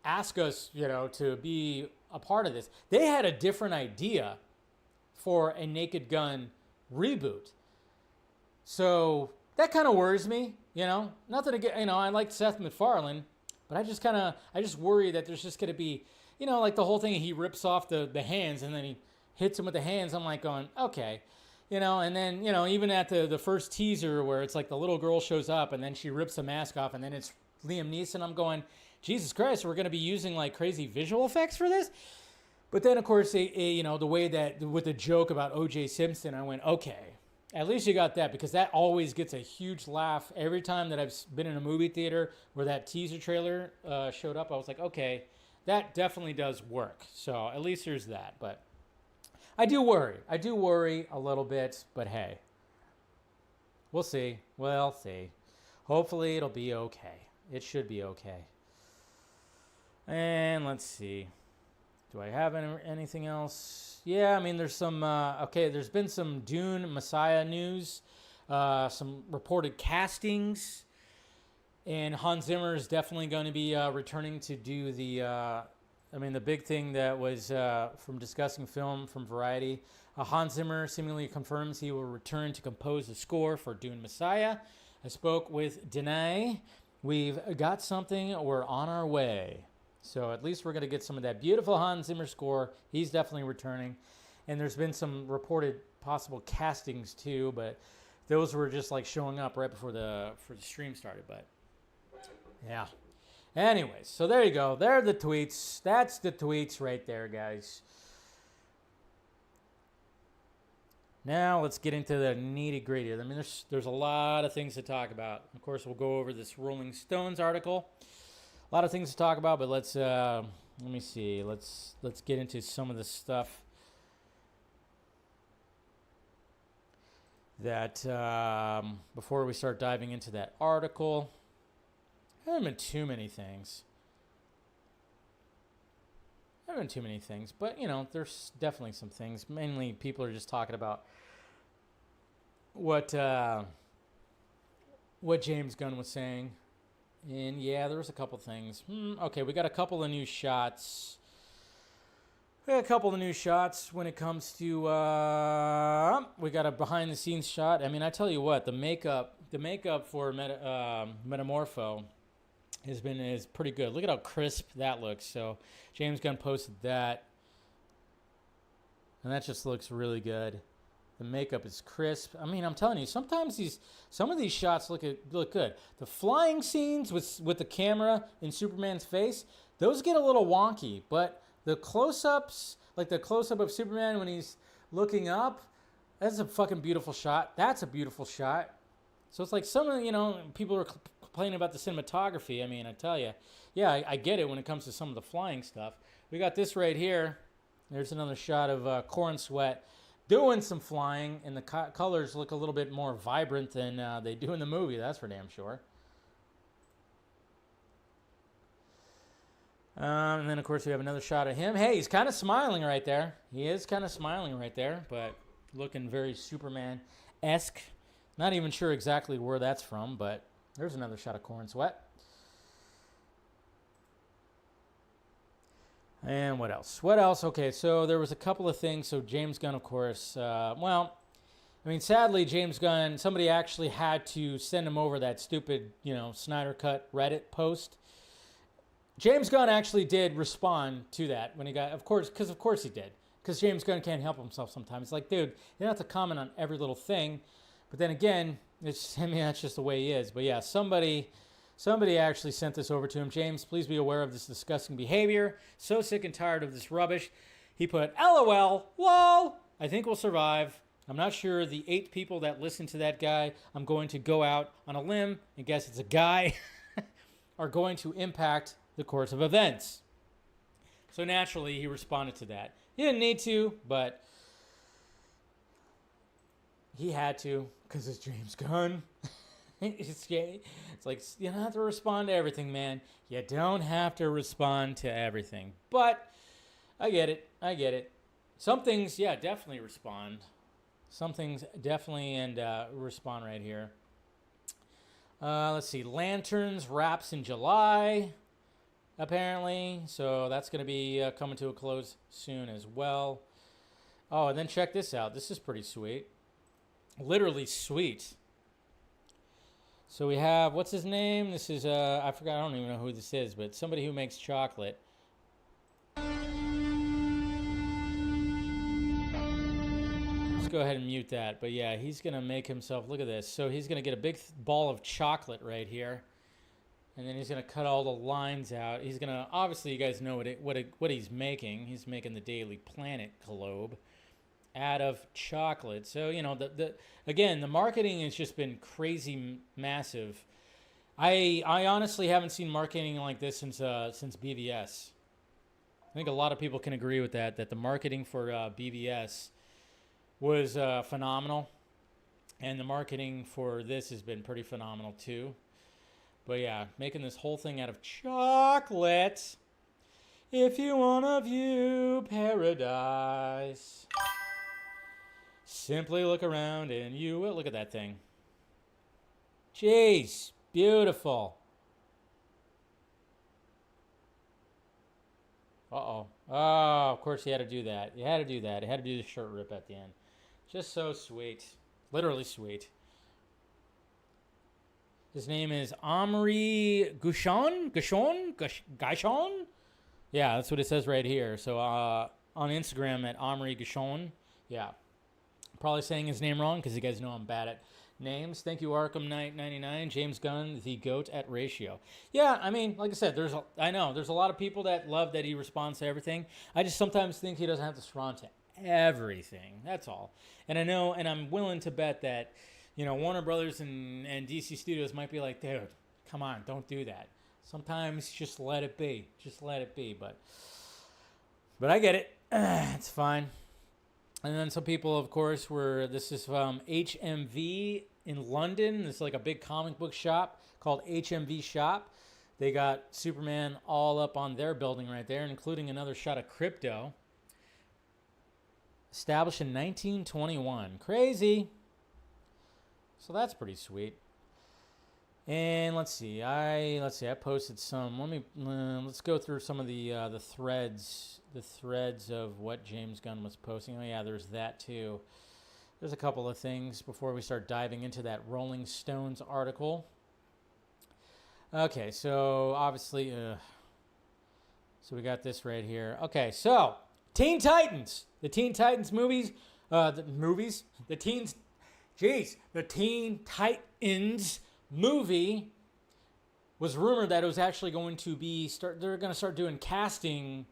A: ask us, to be a part of this. They had a different idea for a Naked Gun reboot. So that kind of worries me, Nothing to get, I like Seth MacFarlane, but I just worry that there's just going to be, like the whole thing, he rips off the hands and then he hits him with the hands. I'm like going, okay. And then, even at the first teaser where it's like the little girl shows up and then she rips the mask off and then it's Liam Neeson, I'm going, Jesus Christ, we're going to be using like crazy visual effects for this? But then, of course, the way that with the joke about O.J. Simpson, I went, okay, at least you got that, because that always gets a huge laugh every time that I've been in a movie theater where that teaser trailer showed up. I was like, okay, that definitely does work. So at least there's that. But I do worry a little bit, but hey, we'll see. We'll see. Hopefully it'll be okay. It should be okay. And let's see. Do I have anything else? Yeah, I mean, there's some, there's been some Dune Messiah news, some reported castings, And Hans Zimmer is definitely going to be returning to do the big thing that was from Discussing Film from Variety. Hans Zimmer seemingly confirms he will return to compose the score for Dune Messiah. I spoke with Danae. We've got something. We're on our way. So at least we're going to get some of that beautiful Hans Zimmer score. He's definitely returning. And there's been some reported possible castings too, but those were just like showing up right before the stream started. But yeah. Anyways, so there you go. There are the tweets. That's the tweets right there, guys. Now let's get into the nitty-gritty. I mean, there's a lot of things to talk about. Of course, we'll go over this Rolling Stones article. A lot of things to talk about, but let's let me see. Let's get into some of the stuff that before we start diving into that article. There haven't been too many things. But there's definitely some things. Mainly, people are just talking about what James Gunn was saying, and yeah, there was a couple things. Okay, we got a couple of new shots. When it comes to we got a behind-the-scenes shot. I mean, I tell you what, the makeup for Metamorpho is pretty good. Look at how crisp that looks. So James Gunn posted that, and that just looks really good. The makeup is crisp. I mean, I'm telling you, sometimes some of these shots look good. The flying scenes with the camera in Superman's face, those get a little wonky, but the close-ups, like the close-up of Superman when he's looking up, that's a fucking beautiful shot. That's a beautiful shot. So it's like some of people are complaining about the cinematography. I mean, I tell you, yeah, I get it when it comes to some of the flying stuff. We got this right here. There's another shot of Corn Sweat doing some flying, and the colors look a little bit more vibrant than they do in the movie. That's for damn sure. And then, of course, we have another shot of him. Hey, he's kind of smiling right there. He is kind of smiling right there, but looking very Superman-esque. Not even sure exactly where that's from, but there's another shot of Corn Sweat. And what else? Okay, so there was a couple of things. So James Gunn, of course, sadly, James Gunn, somebody actually had to send him over that stupid, Snyder Cut Reddit post. James Gunn actually did respond to that when he got, of course he did. Because James Gunn can't help himself sometimes. It's like, dude, you don't have to comment on every little thing. But then again, that's just the way he is. But yeah, somebody actually sent this over to him. James, please be aware of this disgusting behavior. So sick and tired of this rubbish. He put, LOL, lol, I think we'll survive. I'm not sure the 8 people that listen to that guy, I'm going to go out on a limb and guess it's a guy, are going to impact the course of events. So naturally, he responded to that. He didn't need to, but he had to, because it's James Gunn. It's like, you don't have to respond to everything, man. You don't have to respond to everything. But I get it. Some things, yeah, definitely respond. Some things definitely respond right here. Let's see. Lanterns wraps in July, apparently. So that's going to be coming to a close soon as well. Oh, and then check this out. This is pretty sweet. Literally sweet. So we have, what's his name? This is, I forgot, I don't even know who this is, but somebody who makes chocolate. Let's go ahead and mute that. But yeah, he's going to make himself, look at this. So he's going to get a big ball of chocolate right here. And then he's going to cut all the lines out. He's going to, obviously you guys know what he's making. He's making the Daily Planet globe out of chocolate. So, again, the marketing has just been crazy massive. I honestly haven't seen marketing like this since BVS. I think a lot of people can agree with that the marketing for BVS was phenomenal. And the marketing for this has been pretty phenomenal too. But yeah, making this whole thing out of chocolate. If you want to view paradise, simply look around and you will. Look at that thing. Jeez, beautiful. Uh-oh. Oh, of course he had to do that. He had to do that. He had to do the shirt rip at the end. Just so sweet. Literally sweet. His name is Omri Gushon? Gushon? Yeah, that's what it says right here. So on Instagram at Omri Gushon. Yeah. Probably saying his name wrong because you guys know I'm bad at names. Thank you, Arkham Knight 99. James Gunn, the GOAT at ratio. Yeah, I mean, like I said, I know there's a lot of people that love that he responds to everything. I just sometimes think he doesn't have to respond to everything. That's all. And I know, and I'm willing to bet that, Warner Brothers and DC Studios might be like, dude, come on, don't do that. Sometimes just let it be. Just let it be. But I get it. It's fine. And then some people, of course, this is from HMV in London. It's like a big comic book shop called HMV Shop. They got Superman all up on their building right there, including another shot of Crypto. Established in 1921. Crazy. So that's pretty sweet. And let's see. I posted some. Let's go through some of the threads. The threads of what James Gunn was posting. Oh yeah, there's that too. There's a couple of things before we start diving into that Rolling Stones article. Okay, so obviously, so we got this right here. Okay, so Teen Titans, the Teen Titans movies, the Teen Titans movie was rumored that it was actually going to be they're going to start doing casting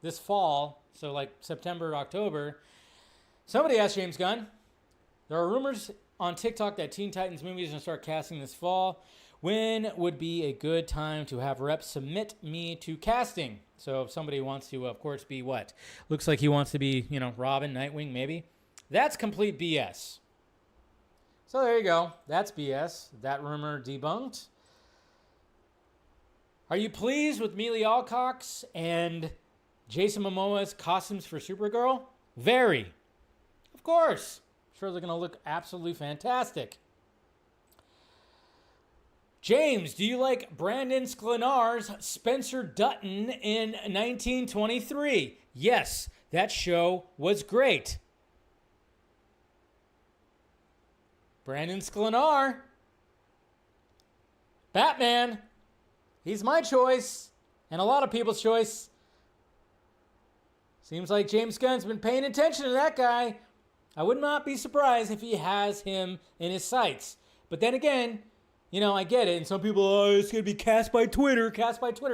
A: this fall, so like September, October. Somebody asked James Gunn, there are rumors on TikTok that Teen Titans movie is going to start casting this fall. When would be a good time to have reps submit me to casting? So if somebody wants to, of course, be what? Looks like he wants to be, Robin, Nightwing, maybe. That's complete BS. So there you go. That's BS. That rumor debunked. Are you pleased with Amelia Alcock's and Jason Momoa's costumes for Supergirl? Very. Of course. Sure, they're going to look absolutely fantastic. James, do you like Brandon Sklenar's Spencer Dutton in 1923? Yes, that show was great. Brandon Sklenar. Batman. He's my choice, and a lot of people's choice. Seems like James Gunn's been paying attention to that guy. I would not be surprised if he has him in his sights. But then again, I get it. And some people, it's going to be cast by Twitter.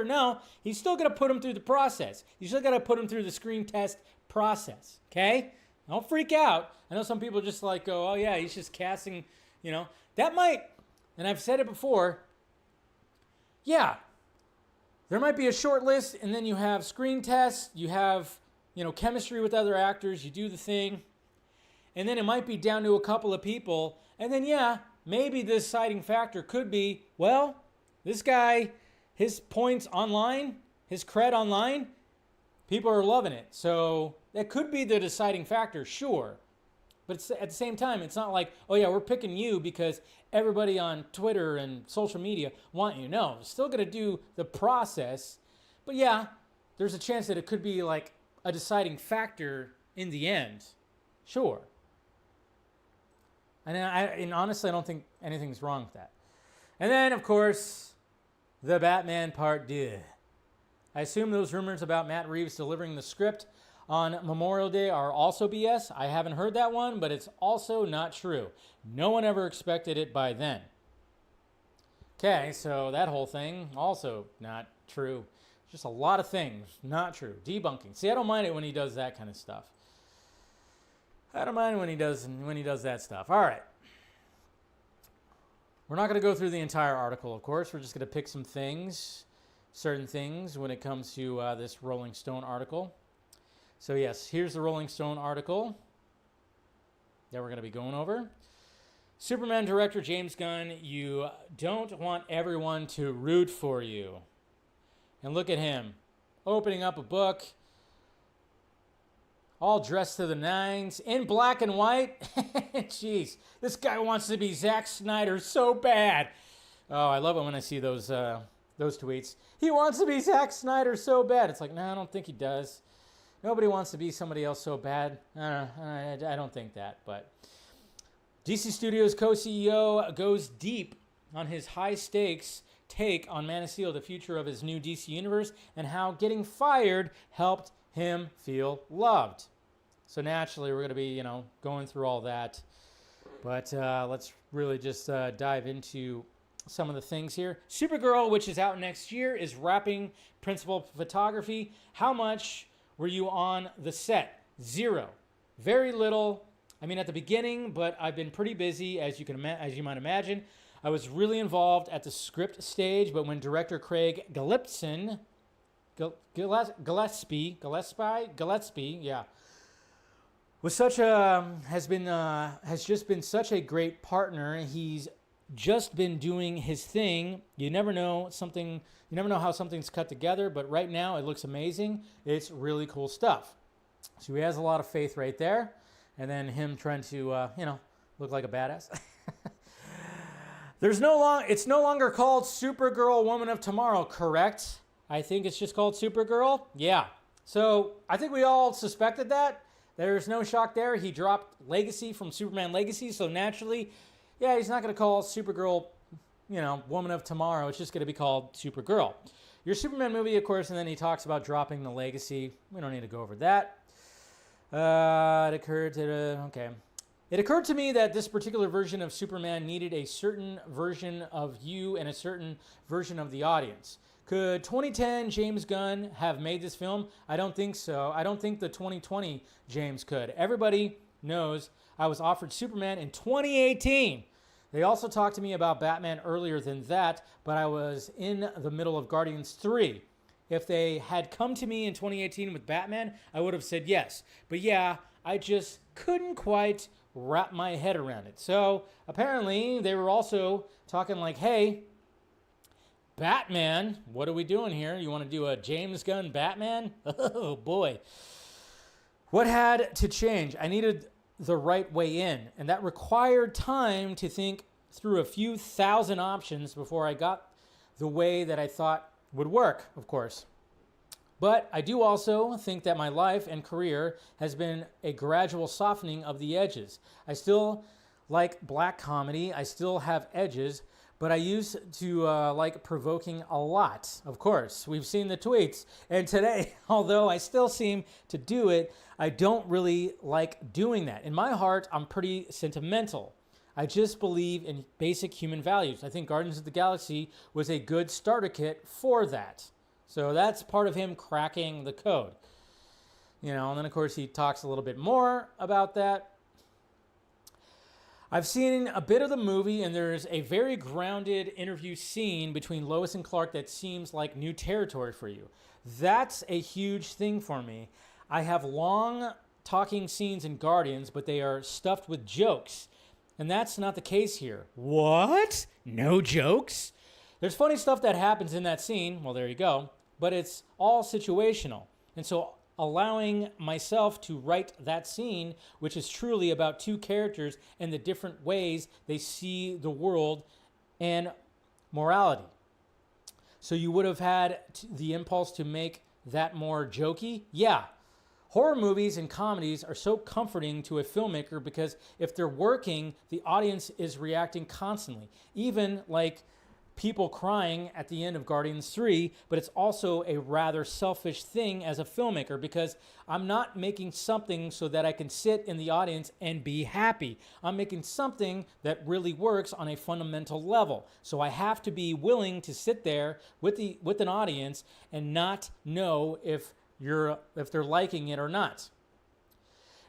A: No, he's still going to put him through the process. You still got to put him through the screen test process, okay? Don't freak out. I know some people just go, oh, yeah, he's just casting, That might, and I've said it before, yeah, there might be a short list, and then you have screen tests, you have, chemistry with other actors, you do the thing, and then it might be down to a couple of people, and then, yeah, maybe the deciding factor could be, well, this guy, his points online, his cred online, people are loving it. So that could be the deciding factor, sure. But at the same time, it's not like, oh yeah, we're picking you because everybody on Twitter and social media want you. No, still going to do the process. But yeah, there's a chance that it could be like a deciding factor in the end. Sure. And honestly, I don't think anything's wrong with that. And then, of course, the Batman Part 2. I assume those rumors about Matt Reeves delivering the script on Memorial Day are also BS. I haven't heard that one, but it's also not true. No one ever expected it by then. Okay, so that whole thing, also not true. Just a lot of things, not true. Debunking. See, I don't mind it when he does that kind of stuff. I don't mind when he does that stuff. All right. We're not going to go through the entire article, of course. We're just going to pick some things, certain things when it comes to this Rolling Stone article. So yes, here's the Rolling Stone article that we're going to be going over. Superman director James Gunn, you don't want everyone to root for you. And look at him, opening up a book, all dressed to the nines, in black and white. Jeez, this guy wants to be Zack Snyder so bad. Oh, I love it when I see those those tweets. He wants to be Zack Snyder so bad. It's like, no, I don't think he does. Nobody wants to be somebody else so bad. I don't think that. But DC Studios co-CEO goes deep on his high-stakes take on Man of Steel, the future of his new DC universe, and how getting fired helped him feel loved. So naturally, we're going to be, going through all that. But let's really just dive into some of the things here. Supergirl, which is out next year, is wrapping principal photography. How much were you on the set? 0. Very little. I mean, at the beginning, but I've been pretty busy, as you might imagine. I was really involved at the script stage, but when director Craig Gillespie, yeah, was has just been such a great partner. He's just been doing his thing. You never know how something's cut together, but right now it looks amazing. It's really cool stuff. So he has a lot of faith right there. And then him trying to, look like a badass. It's no longer called Supergirl Woman of Tomorrow, correct? I think it's just called Supergirl. Yeah. So I think we all suspected that. There's no shock there. He dropped Legacy from Superman Legacy. So naturally, yeah, he's not going to call Supergirl, Woman of Tomorrow. It's just going to be called Supergirl. Your Superman movie, of course, and then he talks about dropping the Legacy. We don't need to go over that. It occurred to me that this particular version of Superman needed a certain version of you and a certain version of the audience. Could 2010 James Gunn have made this film? I don't think so. I don't think the 2020 James could. Everybody knows I was offered Superman in 2018. They also talked to me about Batman earlier than that, but I was in the middle of Guardians 3. If they had come to me in 2018 with Batman, I would have said yes. But yeah, I just couldn't quite wrap my head around it. So apparently they were also talking like, hey, Batman, what are we doing here? You want to do a James Gunn Batman? Oh boy. What had to change? I needed the right way in, and that required time to think through a few thousand options before I got the way that I thought would work, of course. But I do also think that my life and career has been a gradual softening of the edges. I still like black comedy. I still have edges, but I used to like provoking a lot. Of course, we've seen the tweets. And today, although I still seem to do it, I don't really like doing that. In my heart, I'm pretty sentimental. I just believe in basic human values. I think Guardians of the Galaxy was a good starter kit for that. So that's part of him cracking the code. And then of course he talks a little bit more about that. I've seen a bit of the movie, and there's a very grounded interview scene between Lois and Clark that seems like new territory for you. That's a huge thing for me. I have long talking scenes in Guardians, but they are stuffed with jokes. And that's not the case here. What? No jokes? There's funny stuff that happens in that scene. Well, there you go. But it's all situational. And so allowing myself to write that scene, which is truly about two characters and the different ways they see the world and morality. So you would have had the impulse to make that more jokey? Yeah. Horror movies and comedies are so comforting to a filmmaker because if they're working, the audience is reacting constantly. Even like people crying at the end of Guardians 3, but it's also a rather selfish thing as a filmmaker because I'm not making something so that I can sit in the audience and be happy. I'm making something that really works on a fundamental level. So I have to be willing to sit there with an audience and not know if they're liking it or not.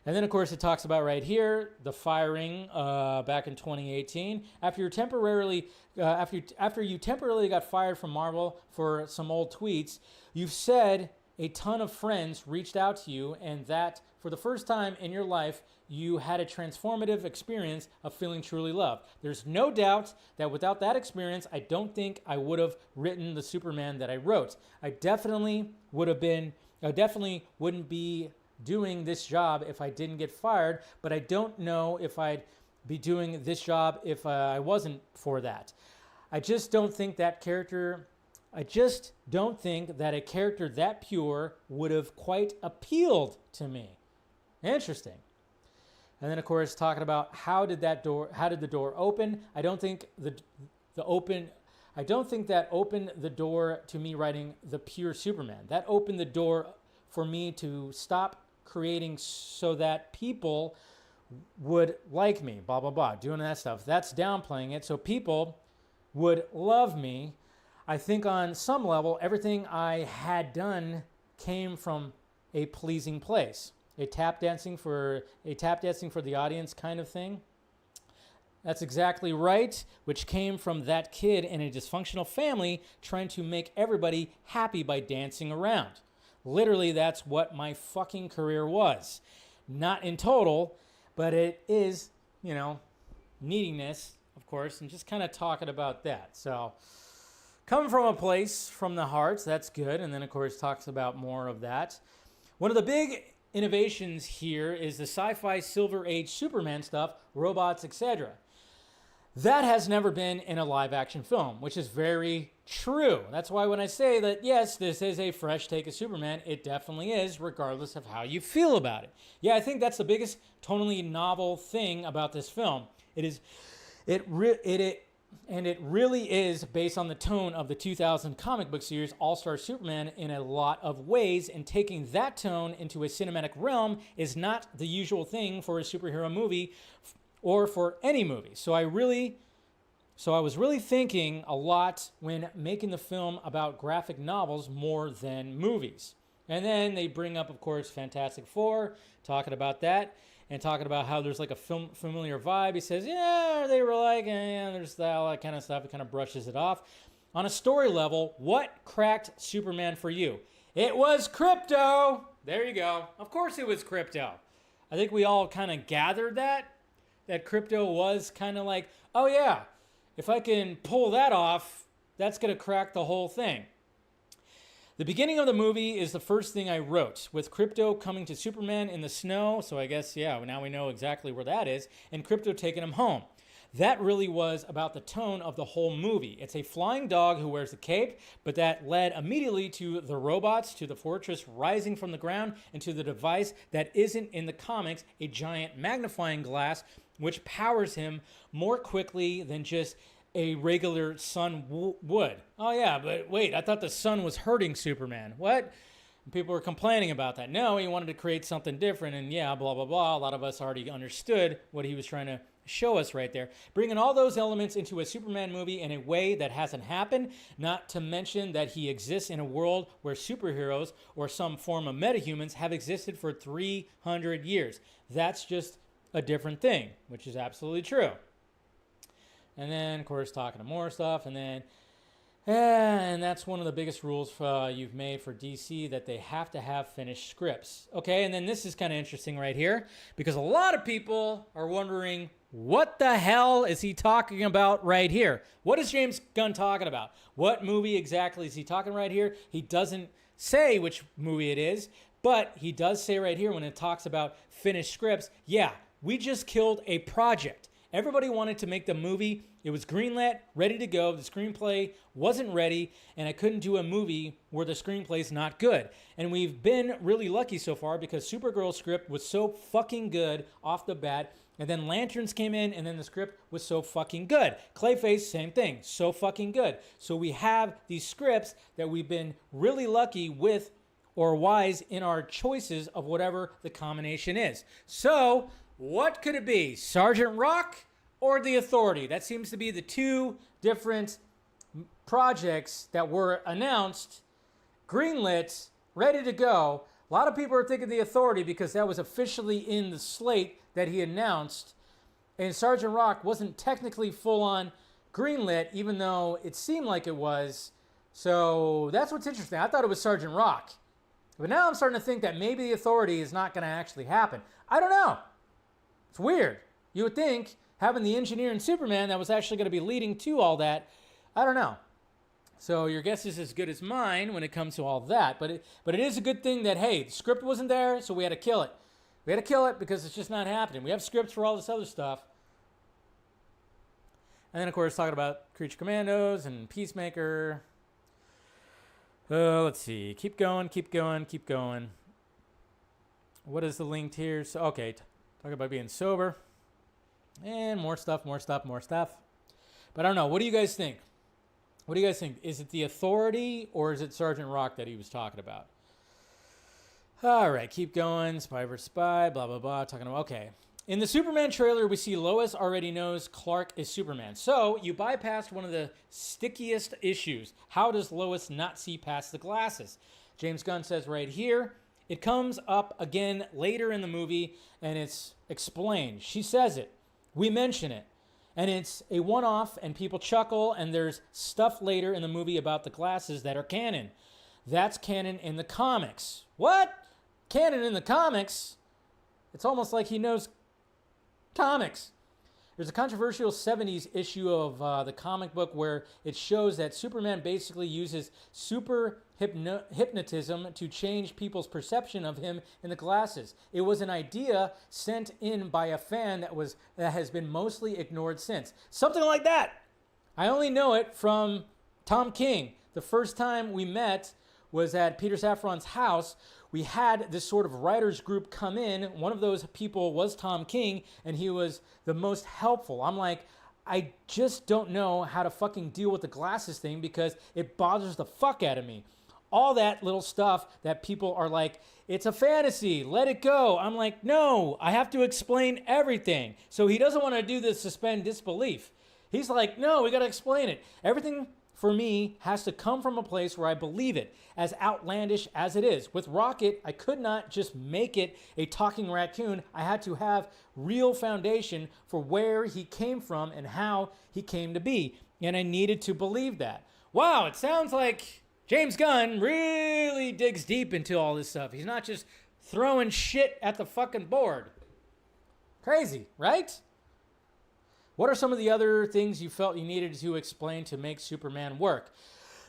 A: And then, of course, it talks about right here the firing back in 2018 after you temporarily got fired from Marvel for some old tweets. You've said a ton of friends reached out to you, and that for the first time in your life, you had a transformative experience of feeling truly loved. There's no doubt that without that experience, I don't think I would have written the Superman that I wrote. I definitely wouldn't be doing this job if I didn't get fired, but I don't know if I'd be doing this job if I wasn't for that. I just don't think that character I just don't think that a character that pure would have quite appealed to me. Interesting. And then, of course, talking about how did the door open? I don't think that opened the door to me writing the pure Superman. That opened the door for me to stop creating so that people would like me, blah, blah, blah, doing that stuff. That's downplaying it, so people would love me. I think on some level, everything I had done came from a pleasing place. A tap dancing for the audience kind of thing. That's exactly right, which came from that kid in a dysfunctional family trying to make everybody happy by dancing around. Literally, that's what my fucking career was. Not in total, but it is, neediness, of course, and just kind of talking about that. So, coming from a place from the heart, that's good. And then, of course, talks about more of that. One of the big innovations here is the sci-fi Silver Age Superman stuff, robots, etc. That has never been in a live-action film, which is very true. That's why when I say that, yes, this is a fresh take of Superman, it definitely is, regardless of how you feel about it. Yeah, I think that's the biggest tonally novel thing about this film. It really is based on the tone of the 2000 comic book series All-Star Superman in a lot of ways, and taking that tone into a cinematic realm is not the usual thing for a superhero movie or for any movie. So I was really thinking a lot when making the film about graphic novels more than movies. And then they bring up, of course, Fantastic Four, talking about that. And talking about how there's like a familiar vibe. He says, yeah, they were like, there's all that kind of stuff. It kind of brushes it off. On a story level, what cracked Superman for you? It was Crypto. There you go. Of course it was Crypto. I think we all kind of gathered that Crypto was kind of like, oh yeah, if I can pull that off, that's going to crack the whole thing. The beginning of the movie is the first thing I wrote, with Crypto coming to Superman in the snow, so I guess, yeah, now we know exactly where that is, and Crypto taking him home. That really was about the tone of the whole movie. It's a flying dog who wears a cape, but that led immediately to the robots, to the fortress rising from the ground, and to the device that isn't in the comics, a giant magnifying glass, which powers him more quickly than just a regular sun would. Oh yeah, but wait, I thought the sun was hurting Superman. What? People were complaining about that. No, he wanted to create something different, and yeah, blah, blah, blah. A lot of us already understood what he was trying to show us right there. Bringing all those elements into a Superman movie in a way that hasn't happened, not to mention that he exists in a world where superheroes or some form of metahumans have existed for 300 years. That's just a different thing, which is absolutely true. And then, of course, talking to more stuff. And that's one of the biggest rules you've made for DC, that they have to have finished scripts. Okay, and then this is kind of interesting right here, because a lot of people are wondering, what the hell is he talking about right here? What is James Gunn talking about? What movie exactly is he talking right here? He doesn't say which movie it is, but he does say right here when it talks about finished scripts, yeah, we just killed a project. Everybody wanted to make the movie. It was greenlit, ready to go. The screenplay wasn't ready, and I couldn't do a movie where the screenplay's not good. And we've been really lucky so far, because Supergirl's script was so fucking good off the bat, and then Lanterns came in, and then the script was so fucking good. Clayface, same thing, so fucking good. So we have these scripts that we've been really lucky with, or wise in our choices of whatever the combination is. So what could it be? Sergeant Rock or The Authority? That seems to be the two different projects that were announced, greenlit, ready to go. A lot of people are thinking The Authority because that was officially in the slate that he announced. And Sergeant Rock wasn't technically full-on greenlit, even though it seemed like it was. So that's what's interesting. I thought it was Sergeant Rock. But now I'm starting to think that maybe The Authority is not going to actually happen. I don't know. It's weird. You would think having the engineer in Superman that was actually going to be leading to all that, I don't know. So your guess is as good as mine when it comes to all that. But it is a good thing that, hey, the script wasn't there, so we had to kill it. We had to kill it because it's just not happening. We have scripts for all this other stuff. And then, of course, talking about Creature Commandos and Peacemaker. Let's see. Keep going. What is the link here? So, okay, talk about being sober. And more stuff. But I don't know. What do you guys think? Is it the Authority or is it Sergeant Rock that he was talking about? All right, keep going. Spy vs. Spy, blah, blah, blah. Talking about, okay. In the Superman trailer, we see Lois already knows Clark is Superman. So you bypassed one of the stickiest issues. How does Lois not see past the glasses? James Gunn says right here, it comes up again later in the movie, and it's explained. She says it. We mention it. And it's a one-off, and people chuckle, and there's stuff later in the movie about the glasses that are canon. That's canon in the comics. What? Canon in the comics? It's almost like he knows comics. There's a controversial 70s issue of the comic book where it shows that Superman basically uses super hypnotism to change people's perception of him in the glasses. It was an idea sent in by a fan that has been mostly ignored since. Something like that. I only know it from Tom King. The first time we met was at Peter Safran's house. We had this sort of writers group come in. One of those people was Tom King, and he was the most helpful. I'm like, I just don't know how to fucking deal with the glasses thing because it bothers the fuck out of me. All that little stuff that people are like, it's a fantasy, let it go. I'm like, no, I have to explain everything. So he doesn't want to do the suspend disbelief. He's like, no, we got to explain it. Everything for me has to come from a place where I believe it, as outlandish as it is. With Rocket, I could not just make it a talking raccoon. I had to have real foundation for where he came from and how he came to be. And I needed to believe that. Wow, it sounds like James Gunn really digs deep into all this stuff. He's not just throwing shit at the fucking board. Crazy, right? What are some of the other things you felt you needed to explain to make Superman work?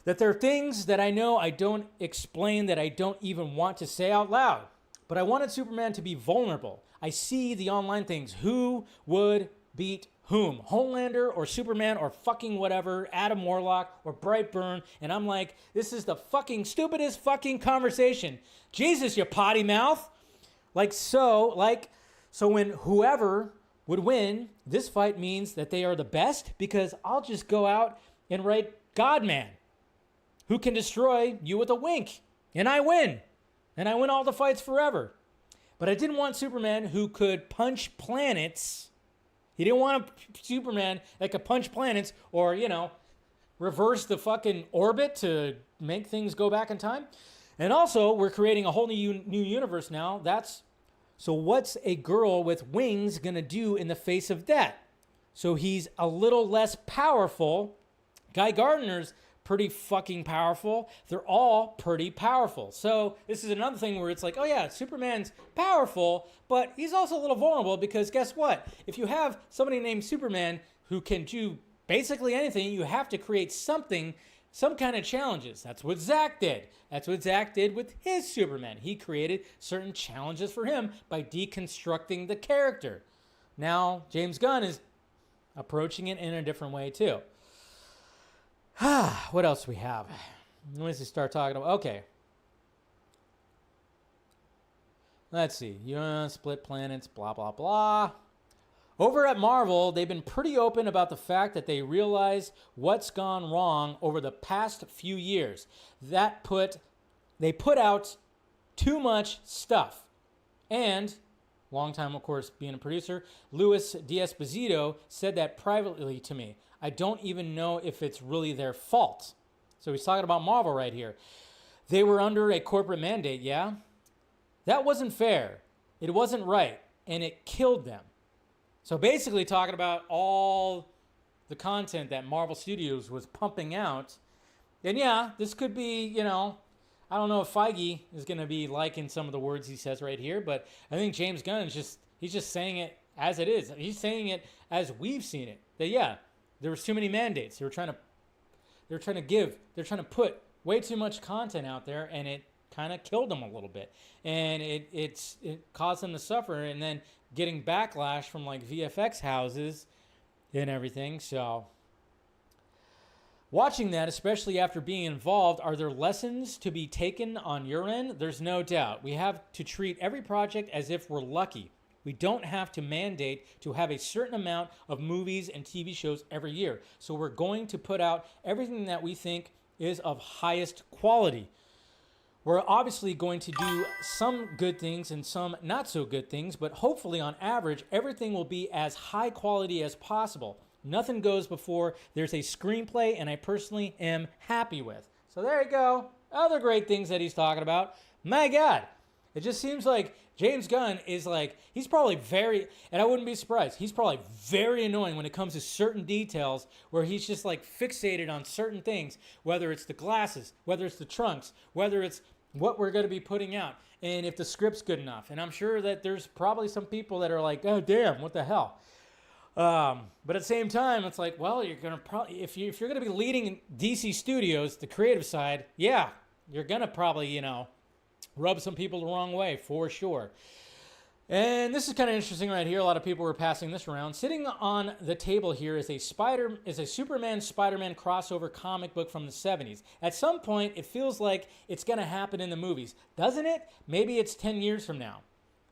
A: That there are things that I know I don't explain, that I don't even want to say out loud. But I wanted Superman to be vulnerable. I see the online things. Who would beat whom? Homelander or Superman or fucking whatever, Adam Warlock or Brightburn. And I'm like, this is the fucking stupidest fucking conversation. Jesus, you potty mouth. So when whoever would win, this fight means that they are the best because I'll just go out and write God-Man, who can destroy you with a wink, and I win. And I win all the fights forever. But I didn't want Superman who could punch planets. He didn't want a Superman that could punch planets or, reverse the fucking orbit to make things go back in time. And also, we're creating a whole new universe now. So what's a girl with wings going to do in the face of that? So he's a little less powerful. Guy Gardner's pretty fucking powerful. They're all pretty powerful. So this is another thing where it's like, oh yeah, Superman's powerful, but he's also a little vulnerable because guess what? If you have somebody named Superman who can do basically anything, you have to create some kind of challenges. That's what Zack did. That's what Zack did with his Superman. He created certain challenges for him by deconstructing the character. Now, James Gunn is approaching it in a different way, too. What else do we have? Let's just start talking about... Okay. Let's see. Split planets, blah, blah, blah. Over at Marvel, they've been pretty open about the fact that they realize what's gone wrong over the past few years. They put out too much stuff. And, long time, of course, being a producer, Louis D'Esposito said that privately to me. I don't even know if it's really their fault. So he's talking about Marvel right here. They were under a corporate mandate, yeah? That wasn't fair. It wasn't right. And it killed them. So basically talking about all the content that Marvel Studios was pumping out. And yeah, this could be, I don't know if Feige is going to be liking some of the words he says right here, but I think James Gunn he's just saying it as it is. He's saying it as we've seen it. That yeah, there was too many mandates. They're trying to put way too much content out there, and it kind of killed them a little bit. And it caused them to suffer, and then getting backlash from like VFX houses and everything. So Watching that, especially after being involved, are there lessons to be taken on your end? There's no doubt. We have to treat every project as if we're lucky. We don't have to mandate to have a certain amount of movies and TV shows every year. So we're going to put out everything that we think is of highest quality. We're obviously going to do some good things and some not so good things, but hopefully on average, everything will be as high quality as possible. Nothing goes before there's a screenplay, and I personally am happy with. So there you go. Other great things that he's talking about. My God, it just seems like James Gunn is like, he's probably very, and I wouldn't be surprised, he's probably very annoying when it comes to certain details where he's just like fixated on certain things, whether it's the glasses, whether it's the trunks, whether it's what we're going to be putting out, and if the script's good enough. And I'm sure that there's probably some people that are like, oh, damn, what the hell? But at the same time, it's like, well, you're going to probably, if you're going to be leading DC Studios, the creative side, yeah, you're going to probably, rub some people the wrong way, for sure. And this is kind of interesting right here. A lot of people were passing this around. Sitting on the table here is a Superman Spider-Man crossover comic book from the 70s. At some point, it feels like it's going to happen in the movies. Doesn't it? Maybe it's 10 years from now.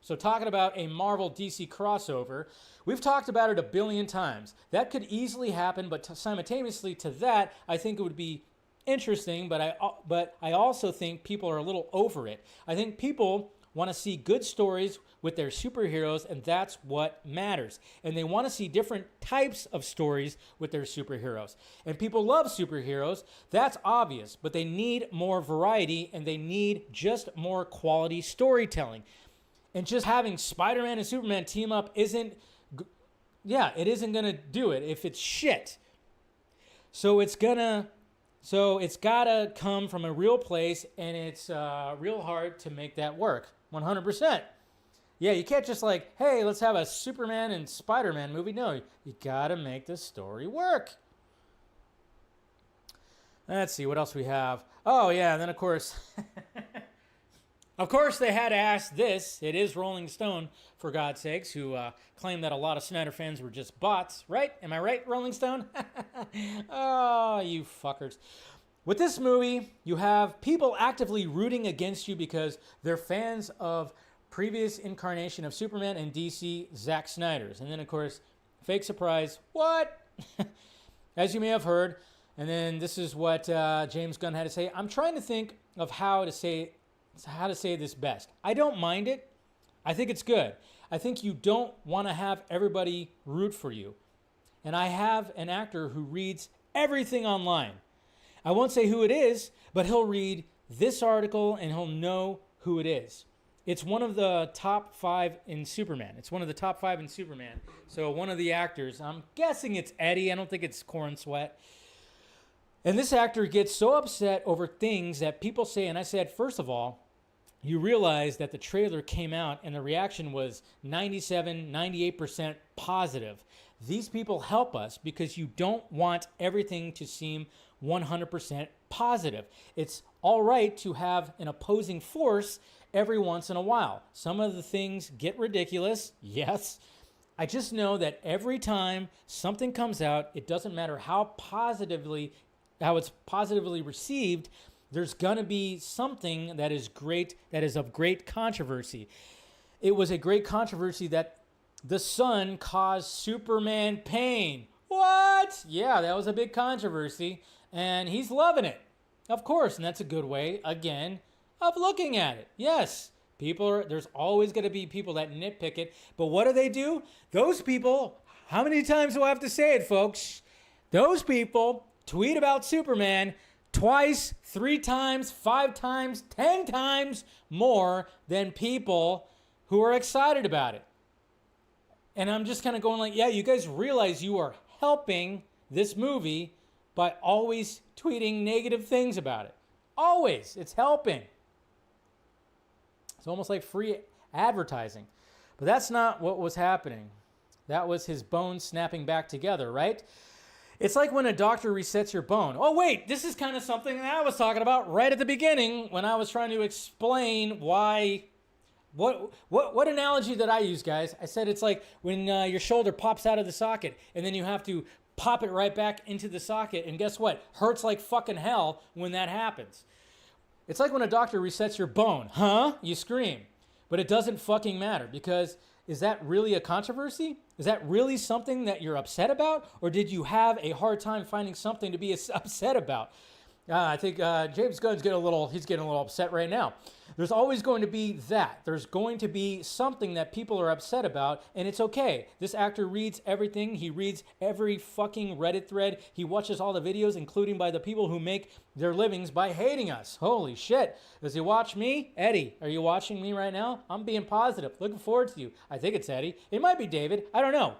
A: So talking about a Marvel DC crossover, we've talked about it a billion times. That could easily happen, but simultaneously to that, I think it would be interesting, but I also think people are a little over it. I think people want to see good stories with their superheroes, and that's what matters. And they want to see different types of stories with their superheroes. And people love superheroes, that's obvious, but they need more variety, and they need just more quality storytelling. And just having Spider-Man and Superman team up it isn't going to do it if it's shit. So it's got to come from a real place, and it's real hard to make that work. 100%. Yeah, you can't just like, hey, let's have a Superman and Spider-Man movie. No, you got to make the story work. Let's see what else we have. Oh, yeah, and then of course... Of course, they had to ask this. It is Rolling Stone, for God's sakes, who claimed that a lot of Snyder fans were just bots, right? Am I right, Rolling Stone? Oh, you fuckers. With this movie, you have people actively rooting against you because they're fans of previous incarnation of Superman and DC, Zack Snyder's. And then, of course, fake surprise, what? As you may have heard, and then this is what James Gunn had to say. I'm trying to think of how to say this best. I don't mind it. I think it's good. I think you don't want to have everybody root for you. And I have an actor who reads everything online. I won't say who it is, but he'll read this article and he'll know who it is. It's one of the top 5 in Superman. So one of the actors, I'm guessing it's Eddie. I don't think it's Corn Sweat. And this actor gets so upset over things that people say, and I said, first of all, you realize that the trailer came out and the reaction was 97, 98% positive. These people help us because you don't want everything to seem 100% positive. It's all right to have an opposing force every once in a while. Some of the things get ridiculous, yes. I just know that every time something comes out, it doesn't matter how it's positively received, there's going to be something that is great, that is of great controversy. It was a great controversy that the sun caused Superman pain. What? Yeah, that was a big controversy, and he's loving it. Of course, and that's a good way, again, of looking at it. Yes, there's always going to be people that nitpick it, but what do? Those people, how many times do I have to say it, folks? Those people tweet about Superman twice, 3 times, 5 times, 10 times more than people who are excited about it. And I'm just kind of going like, yeah, you guys realize you are helping this movie by always tweeting negative things about it. Always. It's helping. It's almost like free advertising. But that's not what was happening. That was his bones snapping back together, right? It's like when a doctor resets your bone. Oh, wait, this is kind of something that I was talking about right at the beginning when I was trying to explain why. What analogy did I use, guys? I said it's like when your shoulder pops out of the socket and then you have to pop it right back into the socket. And guess what? Hurts like fucking hell when that happens. It's like when a doctor resets your bone. Huh? You scream. But it doesn't fucking matter, because is that really a controversy? Is that really something that you're upset about? Or did you have a hard time finding something to be upset about? I think James Gunn's getting a little upset right now. There's always going to be that. There's going to be something that people are upset about, and it's okay. This actor reads everything. He reads every fucking Reddit thread. He watches all the videos, including by the people who make their livings by hating us. Holy shit. Does he watch me? Eddie, are you watching me right now? I'm being positive. Looking forward to you. I think it's Eddie. It might be David. I don't know.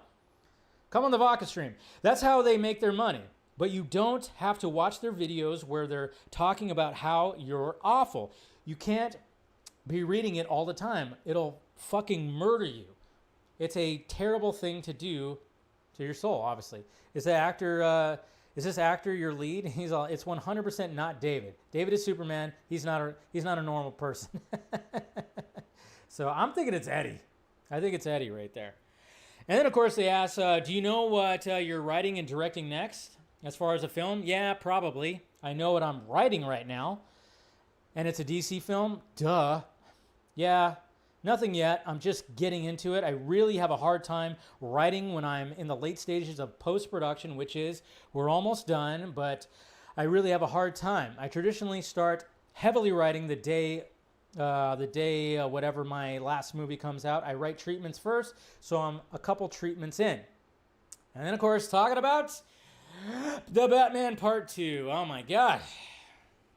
A: Come on the Vodka stream. That's how they make their money. But you don't have to watch their videos where they're talking about how you're awful. You can't be reading it all the time. It'll fucking murder you. It's a terrible thing to do to your soul, obviously. Is this actor your lead? It's 100% not David. David is Superman. He's not a normal person. So I'm thinking it's Eddie. I think it's Eddie right there. And then, of course, they ask, do you know what you're writing and directing next? As far as a film? Yeah, probably. I know what I'm writing right now. And it's a DC film? Duh. Yeah, nothing yet. I'm just getting into it. I really have a hard time writing when I'm in the late stages of post-production, which is, we're almost done, but I really have a hard time. I traditionally start heavily writing the day whatever my last movie comes out. I write treatments first, so I'm a couple treatments in. And then, of course, talking about The Batman Part 2. Oh my God.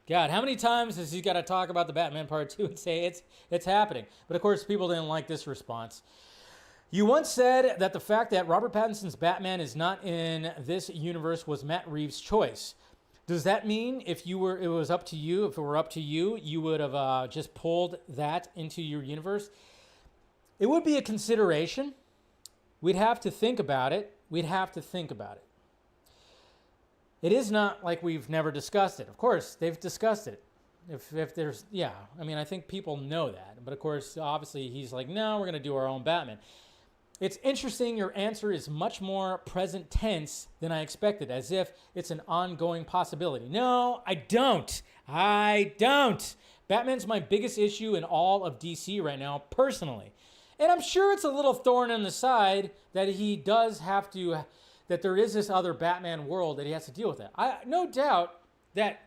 A: God, how many times has he got to talk about The Batman Part 2 and say it's happening? But of course, people didn't like this response. You once said that the fact that Robert Pattinson's Batman is not in this universe was Matt Reeves' choice. Does that mean if it were up to you, you would have just pulled that into your universe? It would be a consideration. We'd have to think about it. It is not like we've never discussed it. Of course, they've discussed it. If there's, yeah, I mean, I think people know that. But of course, obviously, he's like, no, we're going to do our own Batman. It's interesting. Your answer is much more present tense than I expected, as if it's an ongoing possibility. No, I don't. Batman's my biggest issue in all of DC right now, personally. And I'm sure it's a little thorn in the side that he does have to, that there is this other Batman world that he has to deal with that. No doubt that,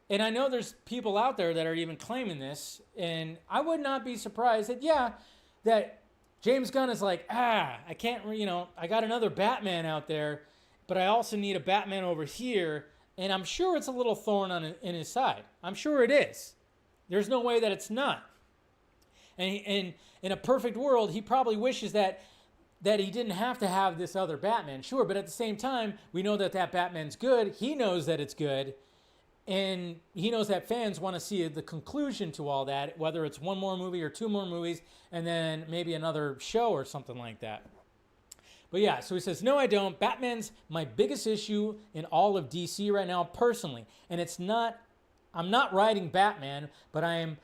A: and I know there's people out there that are even claiming this, and I would not be surprised that James Gunn is like, I can't, I got another Batman out there, but I also need a Batman over here, and I'm sure it's a little thorn in his side. I'm sure it is. There's no way that it's not. And in a perfect world, he probably wishes that he didn't have to have this other Batman, sure, but at the same time, we know that Batman's good. He knows that it's good, and he knows that fans want to see the conclusion to all that, whether it's one more movie or two more movies, and then maybe another show or something like that. But yeah, so he says, no, I don't. Batman's my biggest issue in all of DC right now, personally, and I'm not writing Batman, but I am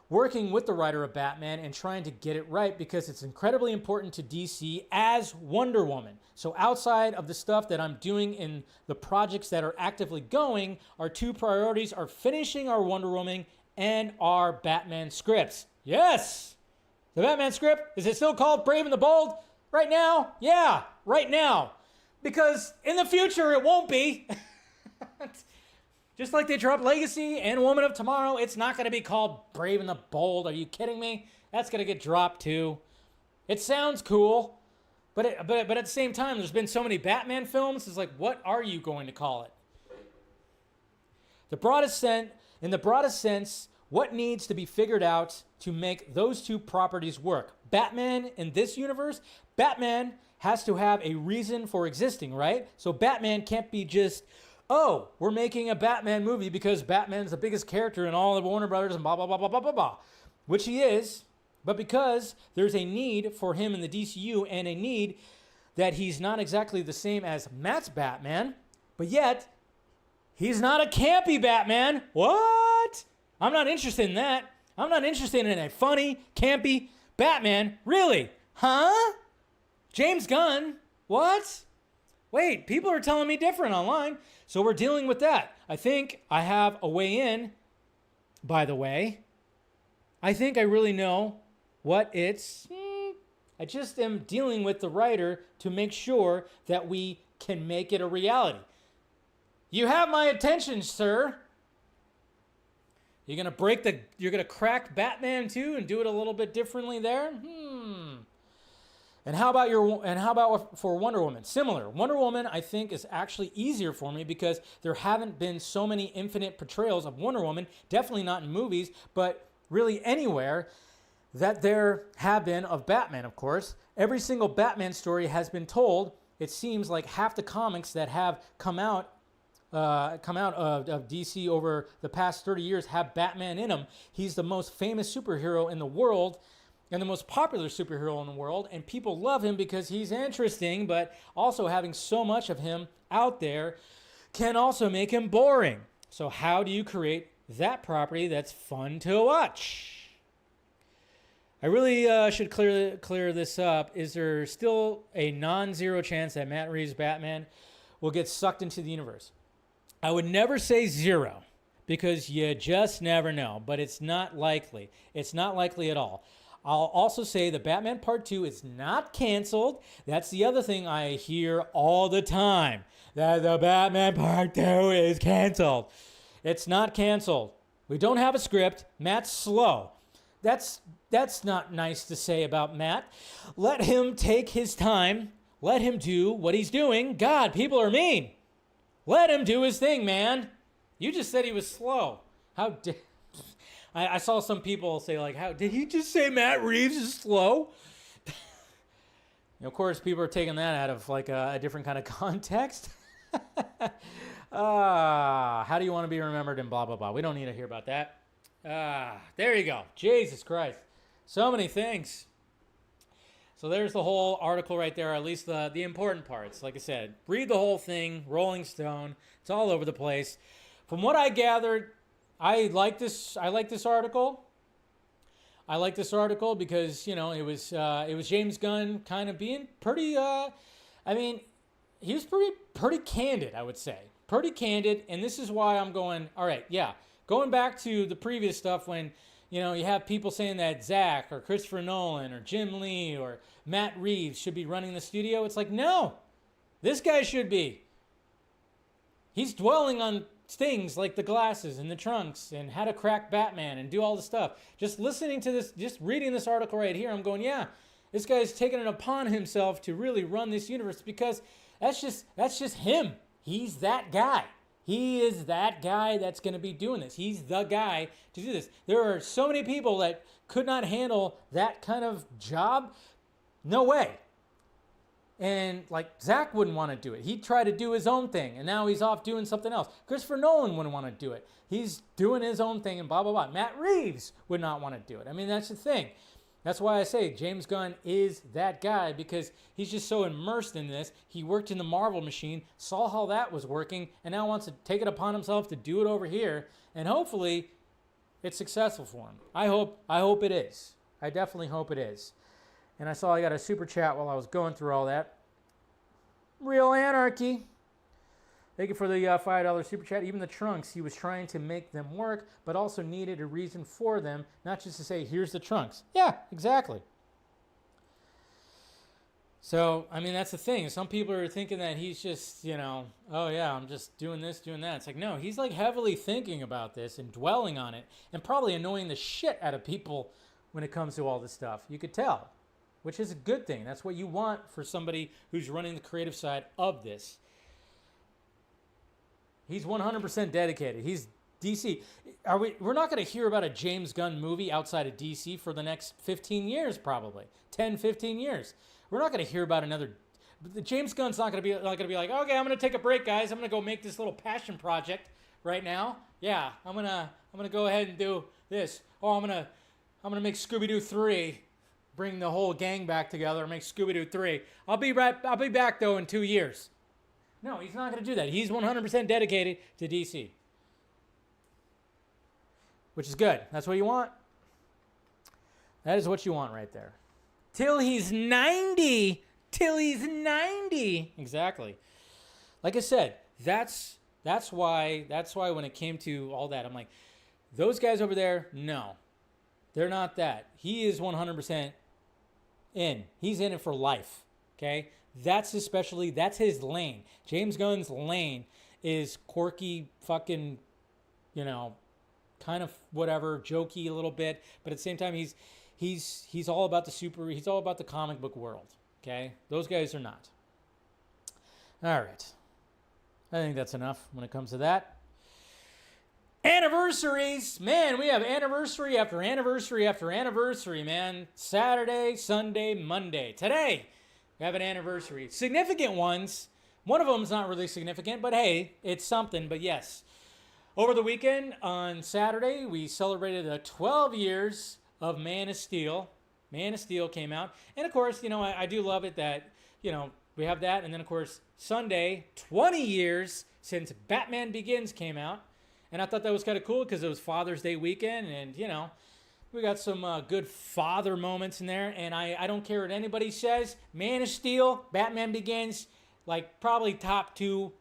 A: working with the writer of Batman and trying to get it right because it's incredibly important to DC as Wonder Woman. So outside of the stuff that I'm doing in the projects that are actively going, our two priorities are finishing our Wonder Woman and our Batman scripts. Yes! The Batman script, is it still called Brave and the Bold? Right now? Yeah, right now. Because in the future, it won't be. Just like they dropped Legacy and Woman of Tomorrow, it's not going to be called Brave and the Bold. Are you kidding me? That's going to get dropped too. It sounds cool, but at the same time, there's been so many Batman films. It's like, what are you going to call it? In the broadest sense, what needs to be figured out to make those two properties work? Batman in this universe, Batman has to have a reason for existing, right? So Batman can't be just, oh, we're making a Batman movie because Batman's the biggest character in all of Warner Brothers and blah, blah, blah, blah, blah, blah, blah. Which he is, but because there's a need for him in the DCU and a need that he's not exactly the same as Matt's Batman, but yet he's not a campy Batman. What? I'm not interested in that. I'm not interested in a funny, campy Batman. Really? Huh? James Gunn? What Wait, people are telling me different online. So we're dealing with that. I think I have a way in, by the way. I think I really know what it's... I just am dealing with the writer to make sure that we can make it a reality. You have my attention, sir. You're gonna crack Batman too and do it a little bit differently there? And how about for Wonder Woman? Similar. Wonder Woman, I think, is actually easier for me because there haven't been so many infinite portrayals of Wonder Woman, definitely not in movies, but really anywhere that there have been of Batman, of course. Every single Batman story has been told. It seems like half the comics that have come out of DC over the past 30 years have Batman in them. He's the most famous superhero in the world and the most popular superhero in the world, and people love him because he's interesting, but also having so much of him out there can also make him boring. So how do you create that property that's fun to watch? I really should clear this up. Is there still a non-zero chance that Matt Reeves' Batman will get sucked into the universe? I would never say zero because you just never know, but it's not likely. It's not likely at all. I'll also say the Batman Part 2 is not canceled. That's the other thing I hear all the time, that the Batman Part 2 is canceled. It's not canceled. We don't have a script. Matt's slow. That's not nice to say about Matt. Let him take his time. Let him do what he's doing. God, people are mean. Let him do his thing, man. You just said he was slow. How dare... I saw some people say, like, "How did he just say Matt Reeves is slow?" Of course, people are taking that out of like a different kind of context. How do you want to be remembered and blah, blah, blah. We don't need to hear about that. There you go. Jesus Christ. So many things. So there's the whole article right there, at least the important parts. Like I said, read the whole thing, Rolling Stone. It's all over the place. From what I gathered, I like this article. I like this article because, it was James Gunn kind of being pretty, he was pretty candid, I would say. Pretty candid, and this is why I'm going, all right, yeah. Going back to the previous stuff when, you have people saying that Zach or Christopher Nolan or Jim Lee or Matt Reeves should be running the studio. It's like, no, this guy should be. He's dwelling on things like the glasses and the trunks and how to crack Batman and do all the stuff. Just listening to this, just reading this article right here, I'm going, yeah, this guy's taking it upon himself to really run this universe because that's just him. He's that guy. He is that guy that's going to be doing this. He's the guy to do this. There are so many people that could not handle that kind of job. No way. And like Zach wouldn't want to do it. He'd try to do his own thing, and now he's off doing something else. Christopher Nolan wouldn't want to do it. He's doing his own thing and blah, blah, blah. Matt Reeves would not want to do it. I mean, that's the thing. That's why I say James Gunn is that guy because he's just so immersed in this. He worked in the Marvel machine, saw how that was working, and now wants to take it upon himself to do it over here. And hopefully it's successful for him. I hope it is. I definitely hope it is. And I saw I got a super chat while I was going through all that. Real Anarchy. Thank you for the $5 super chat. Even the trunks, he was trying to make them work, but also needed a reason for them, not just to say, here's the trunks. Yeah, exactly. So, I mean, that's the thing. Some people are thinking that he's just, oh yeah, I'm just doing this, doing that. It's like, no, he's like heavily thinking about this and dwelling on it and probably annoying the shit out of people when it comes to all this stuff. You could tell, which is a good thing. That's what you want for somebody who's running the creative side of this. He's 100% dedicated. He's DC. We're not going to hear about a James Gunn movie outside of DC for the next 15 years, probably 10, 15 years. We're not going to hear about another. James Gunn's not going to be like, okay, I'm going to take a break, guys. I'm going to go make this little passion project right now. Yeah, I'm gonna go ahead and do this. Oh, I'm gonna make Scooby-Doo 3. Bring the whole gang back together and make Scooby-Doo 3. I'll be back though in 2 years. No, he's not going to do that. He's 100% dedicated to DC. Which is good. That's what you want. That is what you want right there. Till he's 90. Till he's 90. Exactly. like I said, that's why when it came to all that, I'm like, those guys over there, no, they're not that. He is 100% in. He's in it for life. Okay, that's his specialty. That's his lane. James Gunn's lane is quirky, fucking, kind of whatever, jokey a little bit, but at the same time, he's all about he's all about the comic book world. Okay, those guys are not. All right, I think that's enough when it comes to that. Anniversaries, man, we have anniversary after anniversary after anniversary, man. Saturday, Sunday, Monday. Today, we have an anniversary. Significant ones. One of them is not really significant, but hey, it's something. But yes, over the weekend on Saturday, we celebrated 12 years of Man of Steel. Man of Steel came out. And of course, I do love it that, we have that. And then, of course, Sunday, 20 years since Batman Begins came out. And I thought that was kind of cool because it was Father's Day weekend. And, we got some good father moments in there. And I don't care what anybody says. Man of Steel, Batman Begins, like probably top 2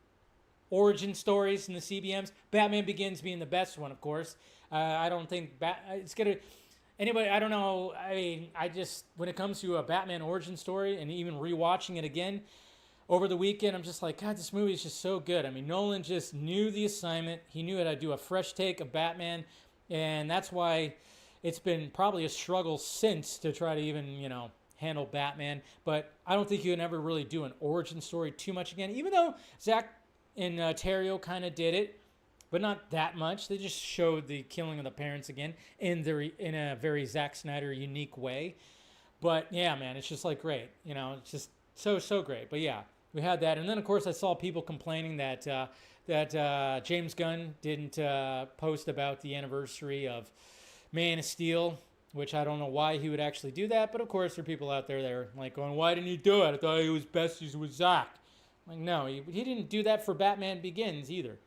A: origin stories in the CBMs. Batman Begins being the best one, of course. I don't think it's going to... Anybody, I don't know. I mean, when it comes to a Batman origin story and even rewatching it again over the weekend, I'm just like, God, this movie is just so good. I mean, Nolan just knew the assignment. He knew how to do a fresh take of Batman. And that's why it's been probably a struggle since to try to even, handle Batman. But I don't think you can ever really do an origin story too much again, even though Zach and Terrio kind of did it. But not that much. They just showed the killing of the parents again in a very Zack Snyder unique way. But yeah, man, it's just like great. It's just so great. But yeah, we had that, and then of course I saw people complaining that James Gunn didn't post about the anniversary of Man of Steel, which I don't know why he would actually do that. But of course there are people out there that are like going, "Why didn't he do it? I thought he was besties with Zack." I'm like, no, he didn't do that for Batman Begins either.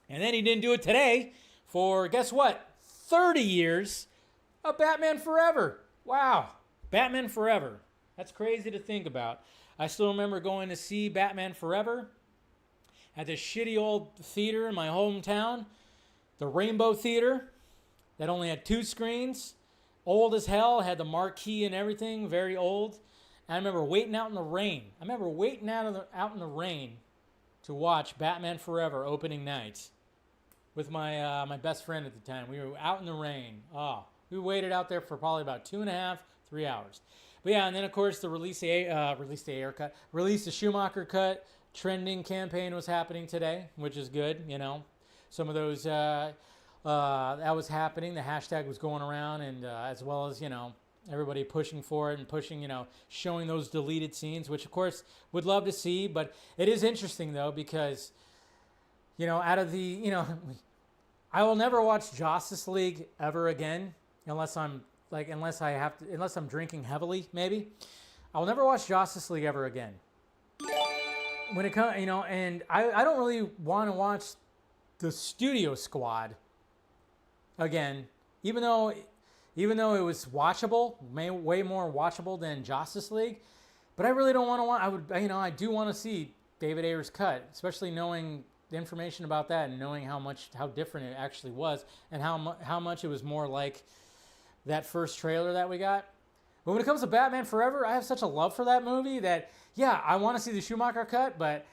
A: And then he didn't do it today for, guess what? 30 years of Batman Forever. Wow. Batman Forever. That's crazy to think about. I still remember going to see Batman Forever at this shitty old theater in my hometown, the Rainbow Theater, that only had 2 screens. Old as hell, had the marquee and everything, very old. And I remember waiting out in the rain. Out in the rain to watch Batman Forever opening night with my my best friend at the time. We were out in the rain. We waited out there for probably about 2.5, 3 hours. But yeah, and then of course the release the Schumacher cut trending campaign was happening today, which is good. Some of those that was happening. The hashtag was going around, and as well as everybody pushing for it and pushing, showing those deleted scenes, which of course would love to see. But it is interesting though because. Out of the, I will never watch Justice League ever again unless I'm drinking heavily, maybe. I will never watch Justice League ever again. When it comes, and I don't really want to watch the Studio Squad again, even though it was watchable, way more watchable than Justice League. But I really don't want to I do want to see David Ayer's cut, especially knowing the information about that and knowing how different it actually was and how much it was more like that first trailer that we got. But when it comes to Batman Forever, I have such a love for that movie that, yeah, I want to see the Schumacher cut, but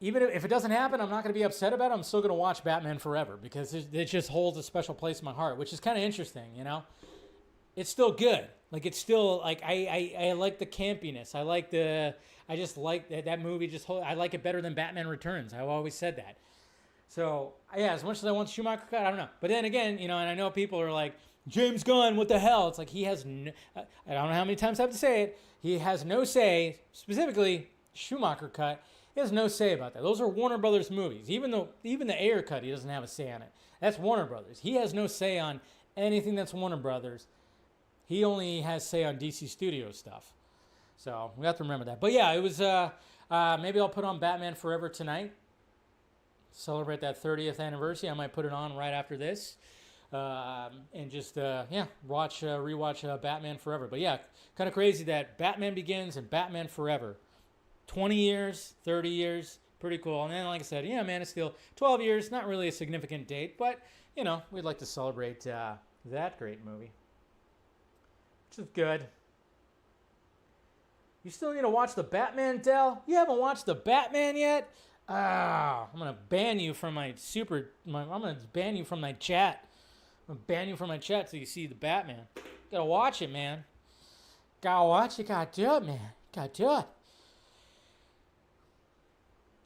A: even if it doesn't happen, I'm not going to be upset about it. I'm still going to watch Batman Forever because it just holds a special place in my heart, which is kind of interesting, It's still good. Like, it's still, like, I like the campiness. I just like that movie. I like it better than Batman Returns. I've always said that. So, yeah, as much as I want Schumacher cut, I don't know. But then again, and I know people are like, James Gunn, what the hell? It's like I don't know how many times I have to say it. He has no say, specifically Schumacher cut. He has no say about that. Those are Warner Brothers movies. Even the Ayer cut, he doesn't have a say on it. That's Warner Brothers. He has no say on anything that's Warner Brothers. He only has say on DC Studios stuff. So we have to remember that. But yeah, it was, maybe I'll put on Batman Forever tonight. Celebrate that 30th anniversary. I might put it on right after this. And just, rewatch Batman Forever. But yeah, kind of crazy that Batman Begins and Batman Forever. 20 years, 30 years, Pretty cool. And then, like I said, yeah, Man of Steel, 12 years, not really a significant date, but, you know, we'd like to celebrate that great movie, which is good. You still need to watch The Batman, Del? You haven't watched The Batman yet? I'm gonna ban you from my I'm gonna ban you from my chat. I'm gonna ban you from my chat till you see The Batman. Gotta watch it, man. Gotta watch it. Gotta do it, man. Gotta do it.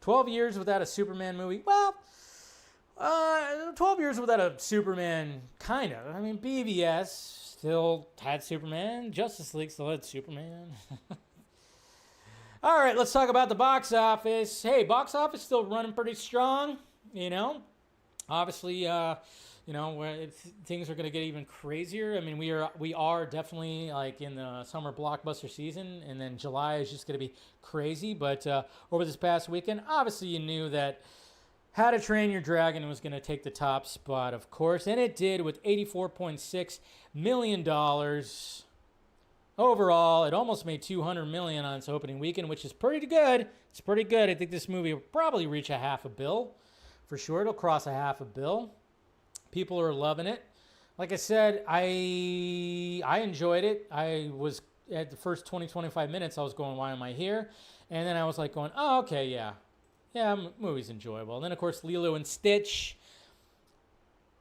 A: 12 years without a Superman movie. Well, 12 years without a Superman, kind of. I mean, BVS still had Superman. Justice League still had Superman. All right, let's talk about the box office. Hey, box office still running pretty strong, you know. Obviously, things are going to get even crazier. I mean, we are definitely like in the summer blockbuster season, and then July is just going to be crazy. But over this past weekend, obviously you knew that How to Train Your Dragon was going to take the top spot, of course, and it did with $84.6 million. Overall, it almost made $200 million on its opening weekend, which is pretty good. It's pretty good. I think this movie will probably reach $500 million. For sure, it'll cross $500 million. People are loving it. Like I said, I enjoyed it. I was, at the first 20, 25 minutes, I was going, why am I here? And then I was like going, oh, okay, yeah. Yeah, movie's enjoyable. And then, of course, Lilo and Stitch,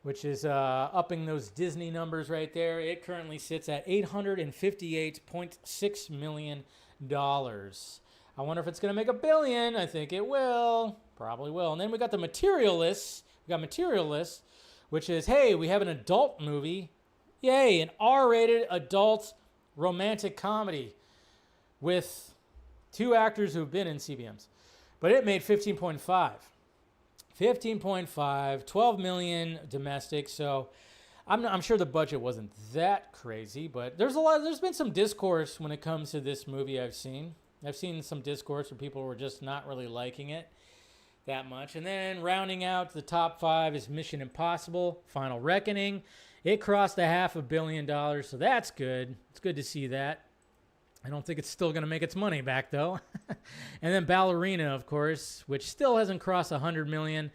A: which is upping those Disney numbers right there. It currently sits at $858.6 million. I wonder if it's going to make $1 billion. I think it will. Probably will. And then we got the Materialists. We got Materialists, which is, hey, we have an adult movie. Yay, an R-rated adult romantic comedy with 2 actors who've been in CBMs. But it made 15.5. 12 million domestic. So I'm sure the budget wasn't that crazy, but there's been some discourse when it comes to this movie. I've seen some discourse where people were just not really liking it that much. And then rounding out the top 5 is Mission Impossible: Final Reckoning. It crossed $500 million, so that's good. It's good to see that. I don't think it's still going to make its money back, though. And then Ballerina, of course, which still hasn't crossed $100 million,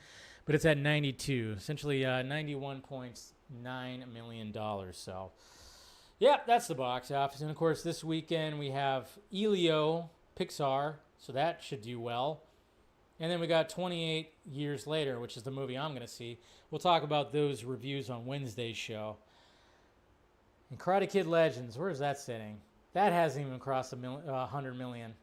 A: but it's at 92, essentially $91.9 million. So, yeah, that's the box office. And, of course, this weekend we have Elio, Pixar, so that should do well. And then we got 28 Years Later, which is the movie I'm going to see. We'll talk about those reviews on Wednesday's show. And Karate Kid Legends, where is that sitting? That hasn't even crossed $100 million.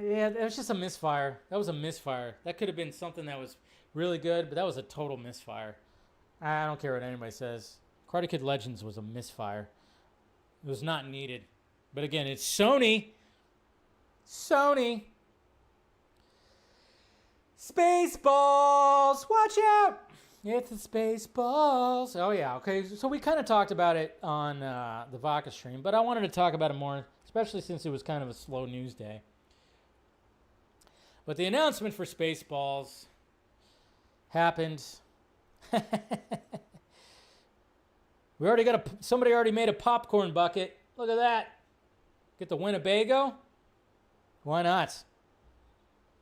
A: Yeah, that was just a misfire. That was a misfire. That could have been something that was really good, but that was a total misfire. I don't care what anybody says. Karate Kid Legends was a misfire. It was not needed. But again, it's Sony. Sony. Spaceballs. Watch out. It's the Spaceballs. Oh, yeah. Okay, so we kind of talked about it on the Vodka stream, but I wanted to talk about it more, especially since it was kind of a slow news day. But the announcement for Spaceballs happened. We already got somebody already made a popcorn bucket. Look at that. Get the Winnebago. Why not?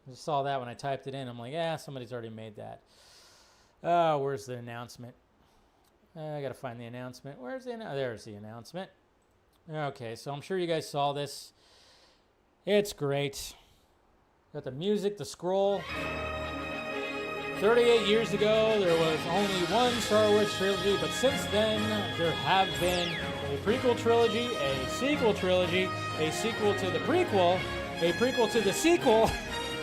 A: I just saw that when I typed it in. I'm like, yeah, somebody's already made that. Oh, where's the announcement? I got to find the announcement. Where's the announcement? There's the announcement. Okay, so I'm sure you guys saw this. It's great. Got the music, the scroll. 38 years ago, there was only one Star Wars trilogy, but since then, there have been a prequel trilogy, a sequel trilogy, a sequel to the prequel, a prequel to the sequel,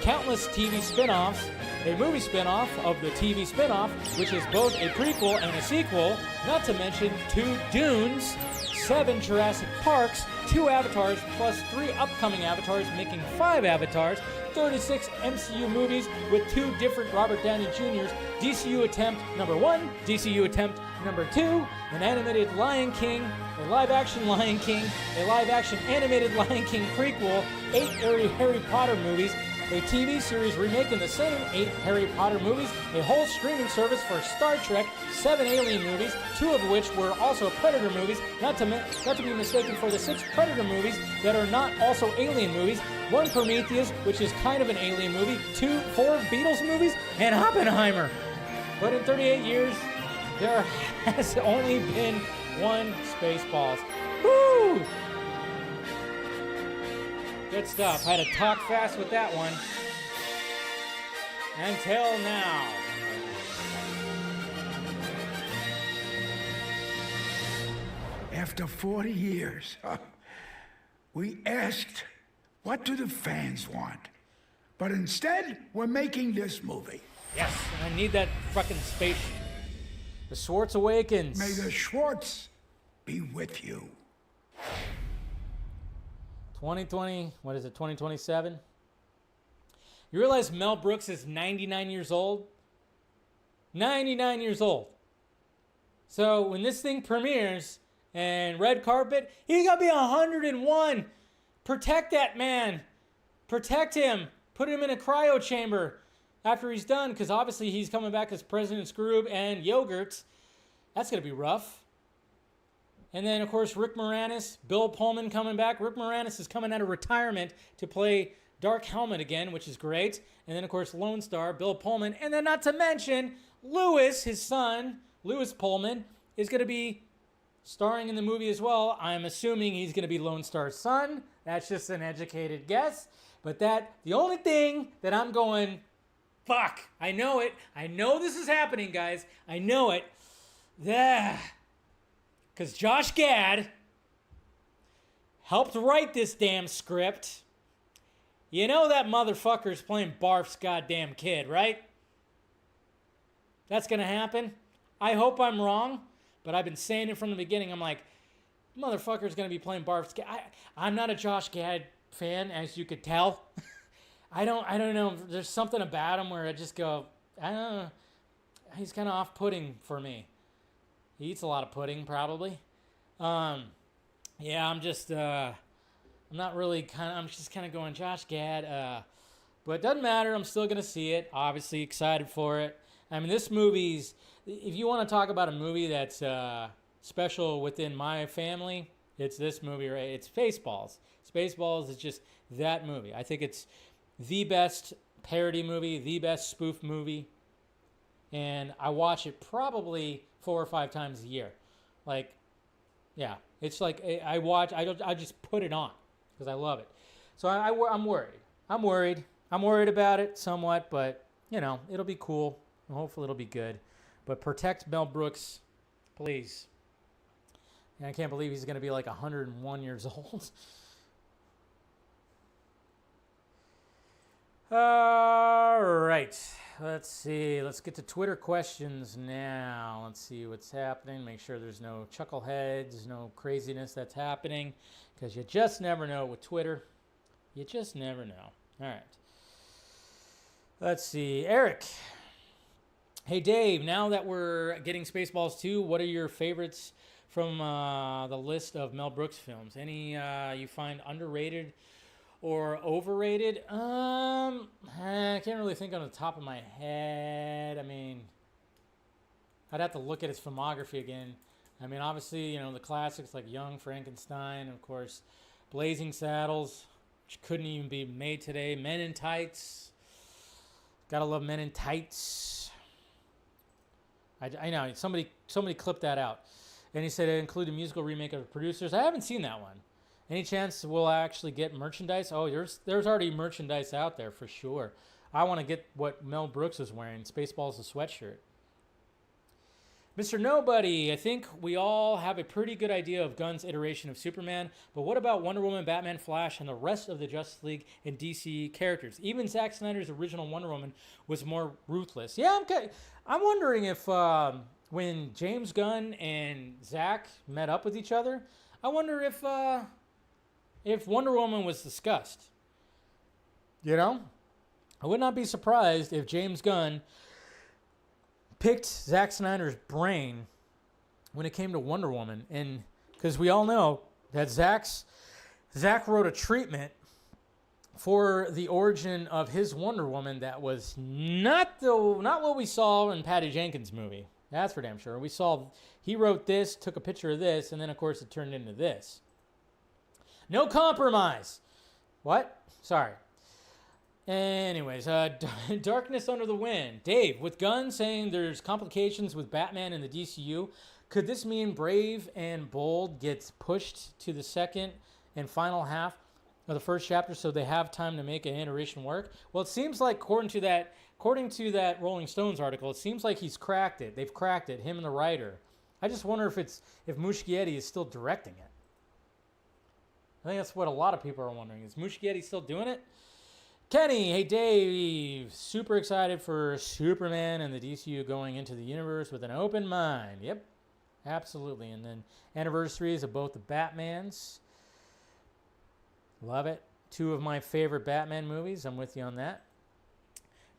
A: countless TV spin-offs, a movie spin-off of the TV spin-off, which is both a prequel and a sequel, not to mention 2 Dunes, 7 Jurassic Parks, 2 Avatars, plus 3 upcoming Avatars, making 5 Avatars, 36 MCU movies with 2 different Robert Downey Jr.'s, DCU attempt number 1, DCU attempt number 2, an animated Lion King, a live-action Lion King, a live-action animated Lion King prequel, 8 Harry Potter movies, a TV series remaking the same 8 Harry Potter movies, a whole streaming service for Star Trek, 7 Alien movies, 2 of which were also Predator movies, not to be mistaken for the 6 Predator movies that are not also Alien movies, 1 Prometheus, which is kind of an Alien movie, 4 Beatles movies, and Oppenheimer. But in 38 years, there has only been 1 Spaceballs. Woo! Good stuff. Had to talk fast with that one. Until now.
F: After 40 years, we asked, what do the fans want? But instead, we're making this movie.
A: Yes, and I need that fucking spaceship. The Schwartz Awakens.
F: May the Schwartz be with you.
A: 2020, what is it, 2027? You realize Mel Brooks is 99 years old? 99 years old. So when this thing premieres and red carpet, he's gonna be 101. Protect that man. Protect him. Put him in a cryo chamber after he's done, because obviously he's coming back as President Scrooge and Yogurt. That's gonna be rough. And then, of course, Rick Moranis, Bill Pullman coming back. Rick Moranis is coming out of retirement to play Dark Helmet again, which is great. And then, of course, Lone Star, Bill Pullman. And then, not to mention, Louis, his son, Louis Pullman, is going to be starring in the movie as well. I'm assuming he's going to be Lone Star's son. That's just an educated guess. But the only thing that I'm going, fuck, I know it. I know this is happening, guys. I know it. Because Josh Gad helped write this damn script. You know that motherfucker's playing Barf's goddamn kid, right? That's going to happen. I hope I'm wrong, but I've been saying it from the beginning. I'm like, motherfucker's going to be playing Barf's kid. I'm not a Josh Gad fan, as you could tell. I don't know. There's something about him where I just go, I don't know. He's kind of off-putting for me. He eats a lot of pudding, probably. Yeah, I'm just, I'm not really I'm just kind of going, Josh Gad. But it doesn't matter. I'm still going to see it. Obviously excited for it. I mean, this movie's, if you want to talk about a movie that's special within my family, it's this movie, right? It's Spaceballs. Spaceballs is just that movie. I think it's the best parody movie, the best spoof movie. And I watch it probably 4 or 5 times a year. Like, yeah, it's like I just put it on because I love it. So I'm worried. I'm worried about it somewhat, but, you know, it'll be cool. And hopefully it'll be good. But protect Mel Brooks, please. And I can't believe he's going to be like 101 years old. All right. Let's see. Let's get to Twitter questions now. Let's see what's happening. Make sure there's no chuckleheads, no craziness that's happening, because you just never know with Twitter. You just never know. All right. Let's see. Eric. Hey, Dave. Now that we're getting Spaceballs 2, what are your favorites from the list of Mel Brooks films? Any you find underrated or overrated? I can't really think on the top of my head. I mean, I'd have to look at his filmography again. I mean, obviously, you know, the classics like Young Frankenstein, of course, Blazing Saddles, which couldn't even be made today. Men in Tights. Gotta love Men in Tights. I know, somebody clipped that out. And he said it included a musical remake of The Producers. I haven't seen that one. Any chance we'll actually get merchandise? Oh, there's already merchandise out there for sure. I want to get what Mel Brooks is wearing, Spaceballs, the sweatshirt. Mr. Nobody, I think we all have a pretty good idea of Gunn's iteration of Superman, but what about Wonder Woman, Batman, Flash, and the rest of the Justice League and DC characters? Even Zack Snyder's original Wonder Woman was more ruthless. Yeah, I'm wondering if when James Gunn and Zack met up with each other, I wonder if Wonder Woman was discussed. You know? I would not be surprised if James Gunn picked Zack Snyder's brain when it came to Wonder Woman. And because we all know that Zack wrote a treatment for the origin of his Wonder Woman that was not what we saw in Patty Jenkins' movie. That's for damn sure. We saw he wrote this, took a picture of this, and then of course it turned into this. No compromise. What? Sorry. Anyways, Darkness Under the Wind. Dave, with Gunn saying there's complications with Batman in the DCU, could this mean Brave and Bold gets pushed to the second and final half of the first chapter so they have time to make an iteration work? Well, it seems like according to that Rolling Stones article, it seems like he's cracked it. They've cracked it, him and the writer. I just wonder if Muschietti is still directing it. I think that's what a lot of people are wondering. Is Muschietti still doing it? Kenny, hey Dave, super excited for Superman and the DCU going into the universe with an open mind. Yep, absolutely. And then anniversaries of both the Batmans. Love it. 2 of my favorite Batman movies. I'm with you on that.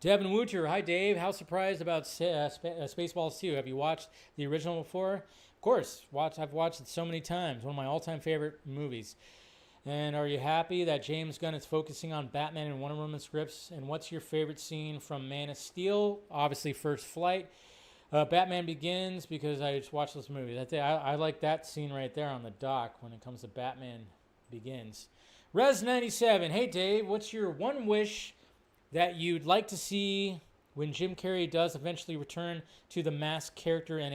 A: Devin Wooter, hi Dave. How surprised about Spaceballs 2? Have you watched the original before? Of course. I've watched it so many times. One of my all-time favorite movies. And are you happy that James Gunn is focusing on Batman and Wonder Woman scripts? And what's your favorite scene from Man of Steel? Obviously, First Flight. Batman Begins, because I just watched those movies. I like that scene right there on the dock when it comes to Batman Begins. Res97, hey Dave, what's your one wish that you'd like to see when Jim Carrey does eventually return to the Mask character in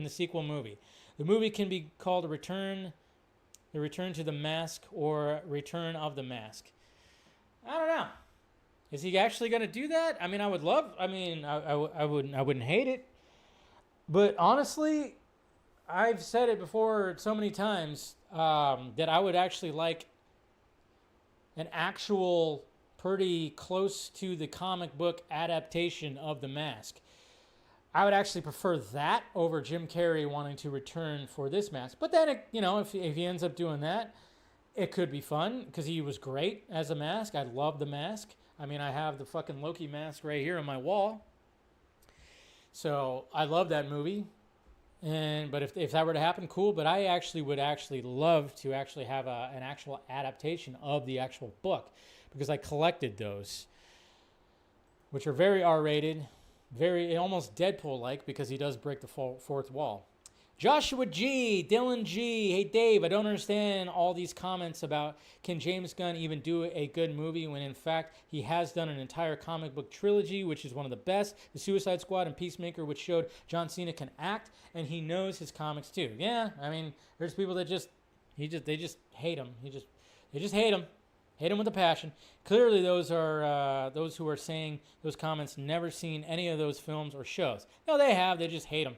A: the sequel movie? The movie can be called The Return to the Mask or Return of the Mask. I don't know. Is he actually going to do that? I mean, I wouldn't hate it. But honestly, I've said it before so many times that I would actually like an actual pretty close to the comic book adaptation of The Mask. I would actually prefer that over Jim Carrey wanting to return for this Mask. But then, if he ends up doing that, it could be fun because he was great as a Mask. I love The Mask. I mean, I have the fucking Loki mask right here on my wall. So I love that movie. But if that were to happen, cool. But I would love to actually have an actual adaptation of the actual book because I collected those, which are very R-rated. Very almost Deadpool-like because he does break the fourth wall. Joshua G, Dylan G, hey Dave, I don't understand all these comments about can James Gunn even do a good movie when in fact he has done an entire comic book trilogy, which is one of the best, The Suicide Squad and Peacemaker, which showed John Cena can act and he knows his comics too. Yeah, I mean, there's people that they just hate him. They just hate him. Hate him with a passion. Clearly, those who are saying those comments never seen any of those films or shows. No, they have. They just hate them.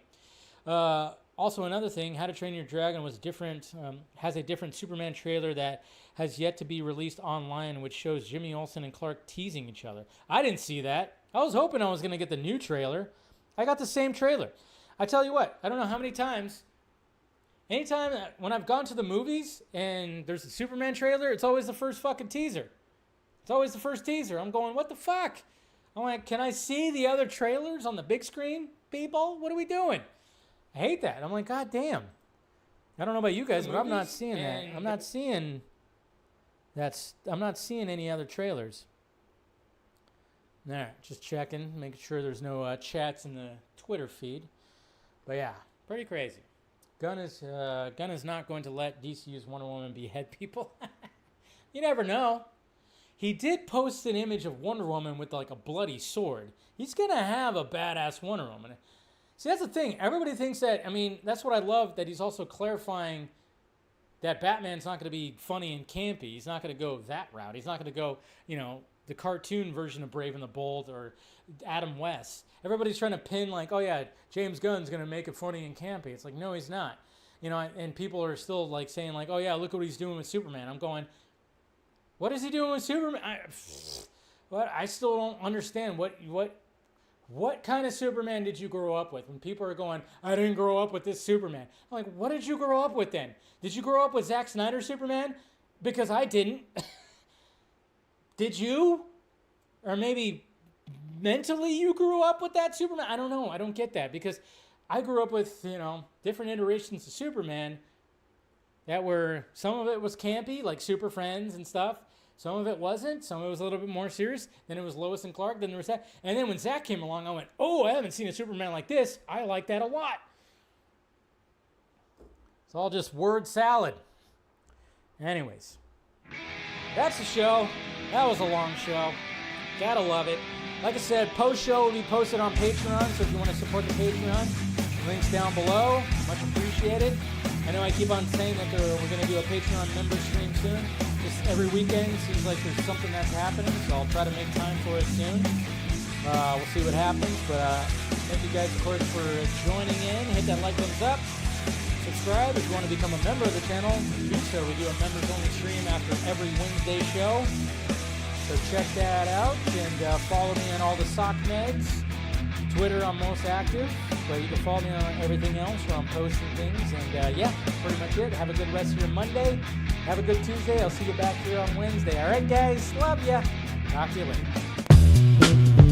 A: Also, another thing, How to Train Your Dragon was different. Has a different Superman trailer that has yet to be released online, which shows Jimmy Olsen and Clark teasing each other. I didn't see that. I was hoping I was going to get the new trailer. I got the same trailer. I tell you what, I don't know how many times. Anytime when I've gone to the movies and there's a Superman trailer, it's always the first fucking teaser. It's always the first teaser. I'm going, what the fuck? I'm like, can I see the other trailers on the big screen, people? What are we doing? I hate that. I'm like, God damn. I don't know about you guys, but I'm not seeing that. I'm not seeing any other trailers. All right, just checking, making sure there's no chats in the Twitter feed. But yeah, pretty crazy. Gunn is not going to let DCU's Wonder Woman behead people. You never know. He did post an image of Wonder Woman with like a bloody sword. He's going to have a badass Wonder Woman. See, that's the thing. Everybody thinks that, I mean, that's what I love, that he's also clarifying that Batman's not going to be funny and campy. He's not going to go that route. He's not going to go, the cartoon version of Brave and the Bold or Adam West. Everybody's trying to pin like, oh yeah, James Gunn's going to make it funny and campy. It's like, no, he's not. And people are still like saying like, oh yeah, look what he's doing with Superman. I'm going, what is he doing with Superman? I still don't understand what kind of Superman did you grow up with? When people are going, I didn't grow up with this Superman. I'm like, what did you grow up with then? Did you grow up with Zack Snyder Superman? Because I didn't. Did you? Or maybe mentally you grew up with that Superman? I don't know. I don't get that because I grew up with, different iterations of Superman that were, some of it was campy, like Super Friends and stuff. Some of it wasn't. Some of it was a little bit more serious. Then it was Lois and Clark. Then there was that. And then when Zach came along, I went, oh, I haven't seen a Superman like this. I like that a lot. It's all just word salad. Anyways, that's the show. That was a long show. Gotta love it. Like I said, post-show will be posted on Patreon, so if you want to support the Patreon, links down below. Much appreciated. I know I keep on saying that we're going to do a Patreon member stream soon. Just every weekend seems like there's something that's happening, so I'll try to make time for it soon. We'll see what happens, but thank you guys, of course, for joining in. Hit that like, thumbs up. Subscribe if you want to become a member of the channel. Do so. We do a members-only stream after every Wednesday show. So check that out, and follow me on all the sock meds. Twitter, I'm most active, but you can follow me on everything else where I'm posting things. And yeah, pretty much it. Have a good rest of your Monday. Have a good Tuesday. I'll see you back here on Wednesday. All right, guys. Love ya. Talk to you later.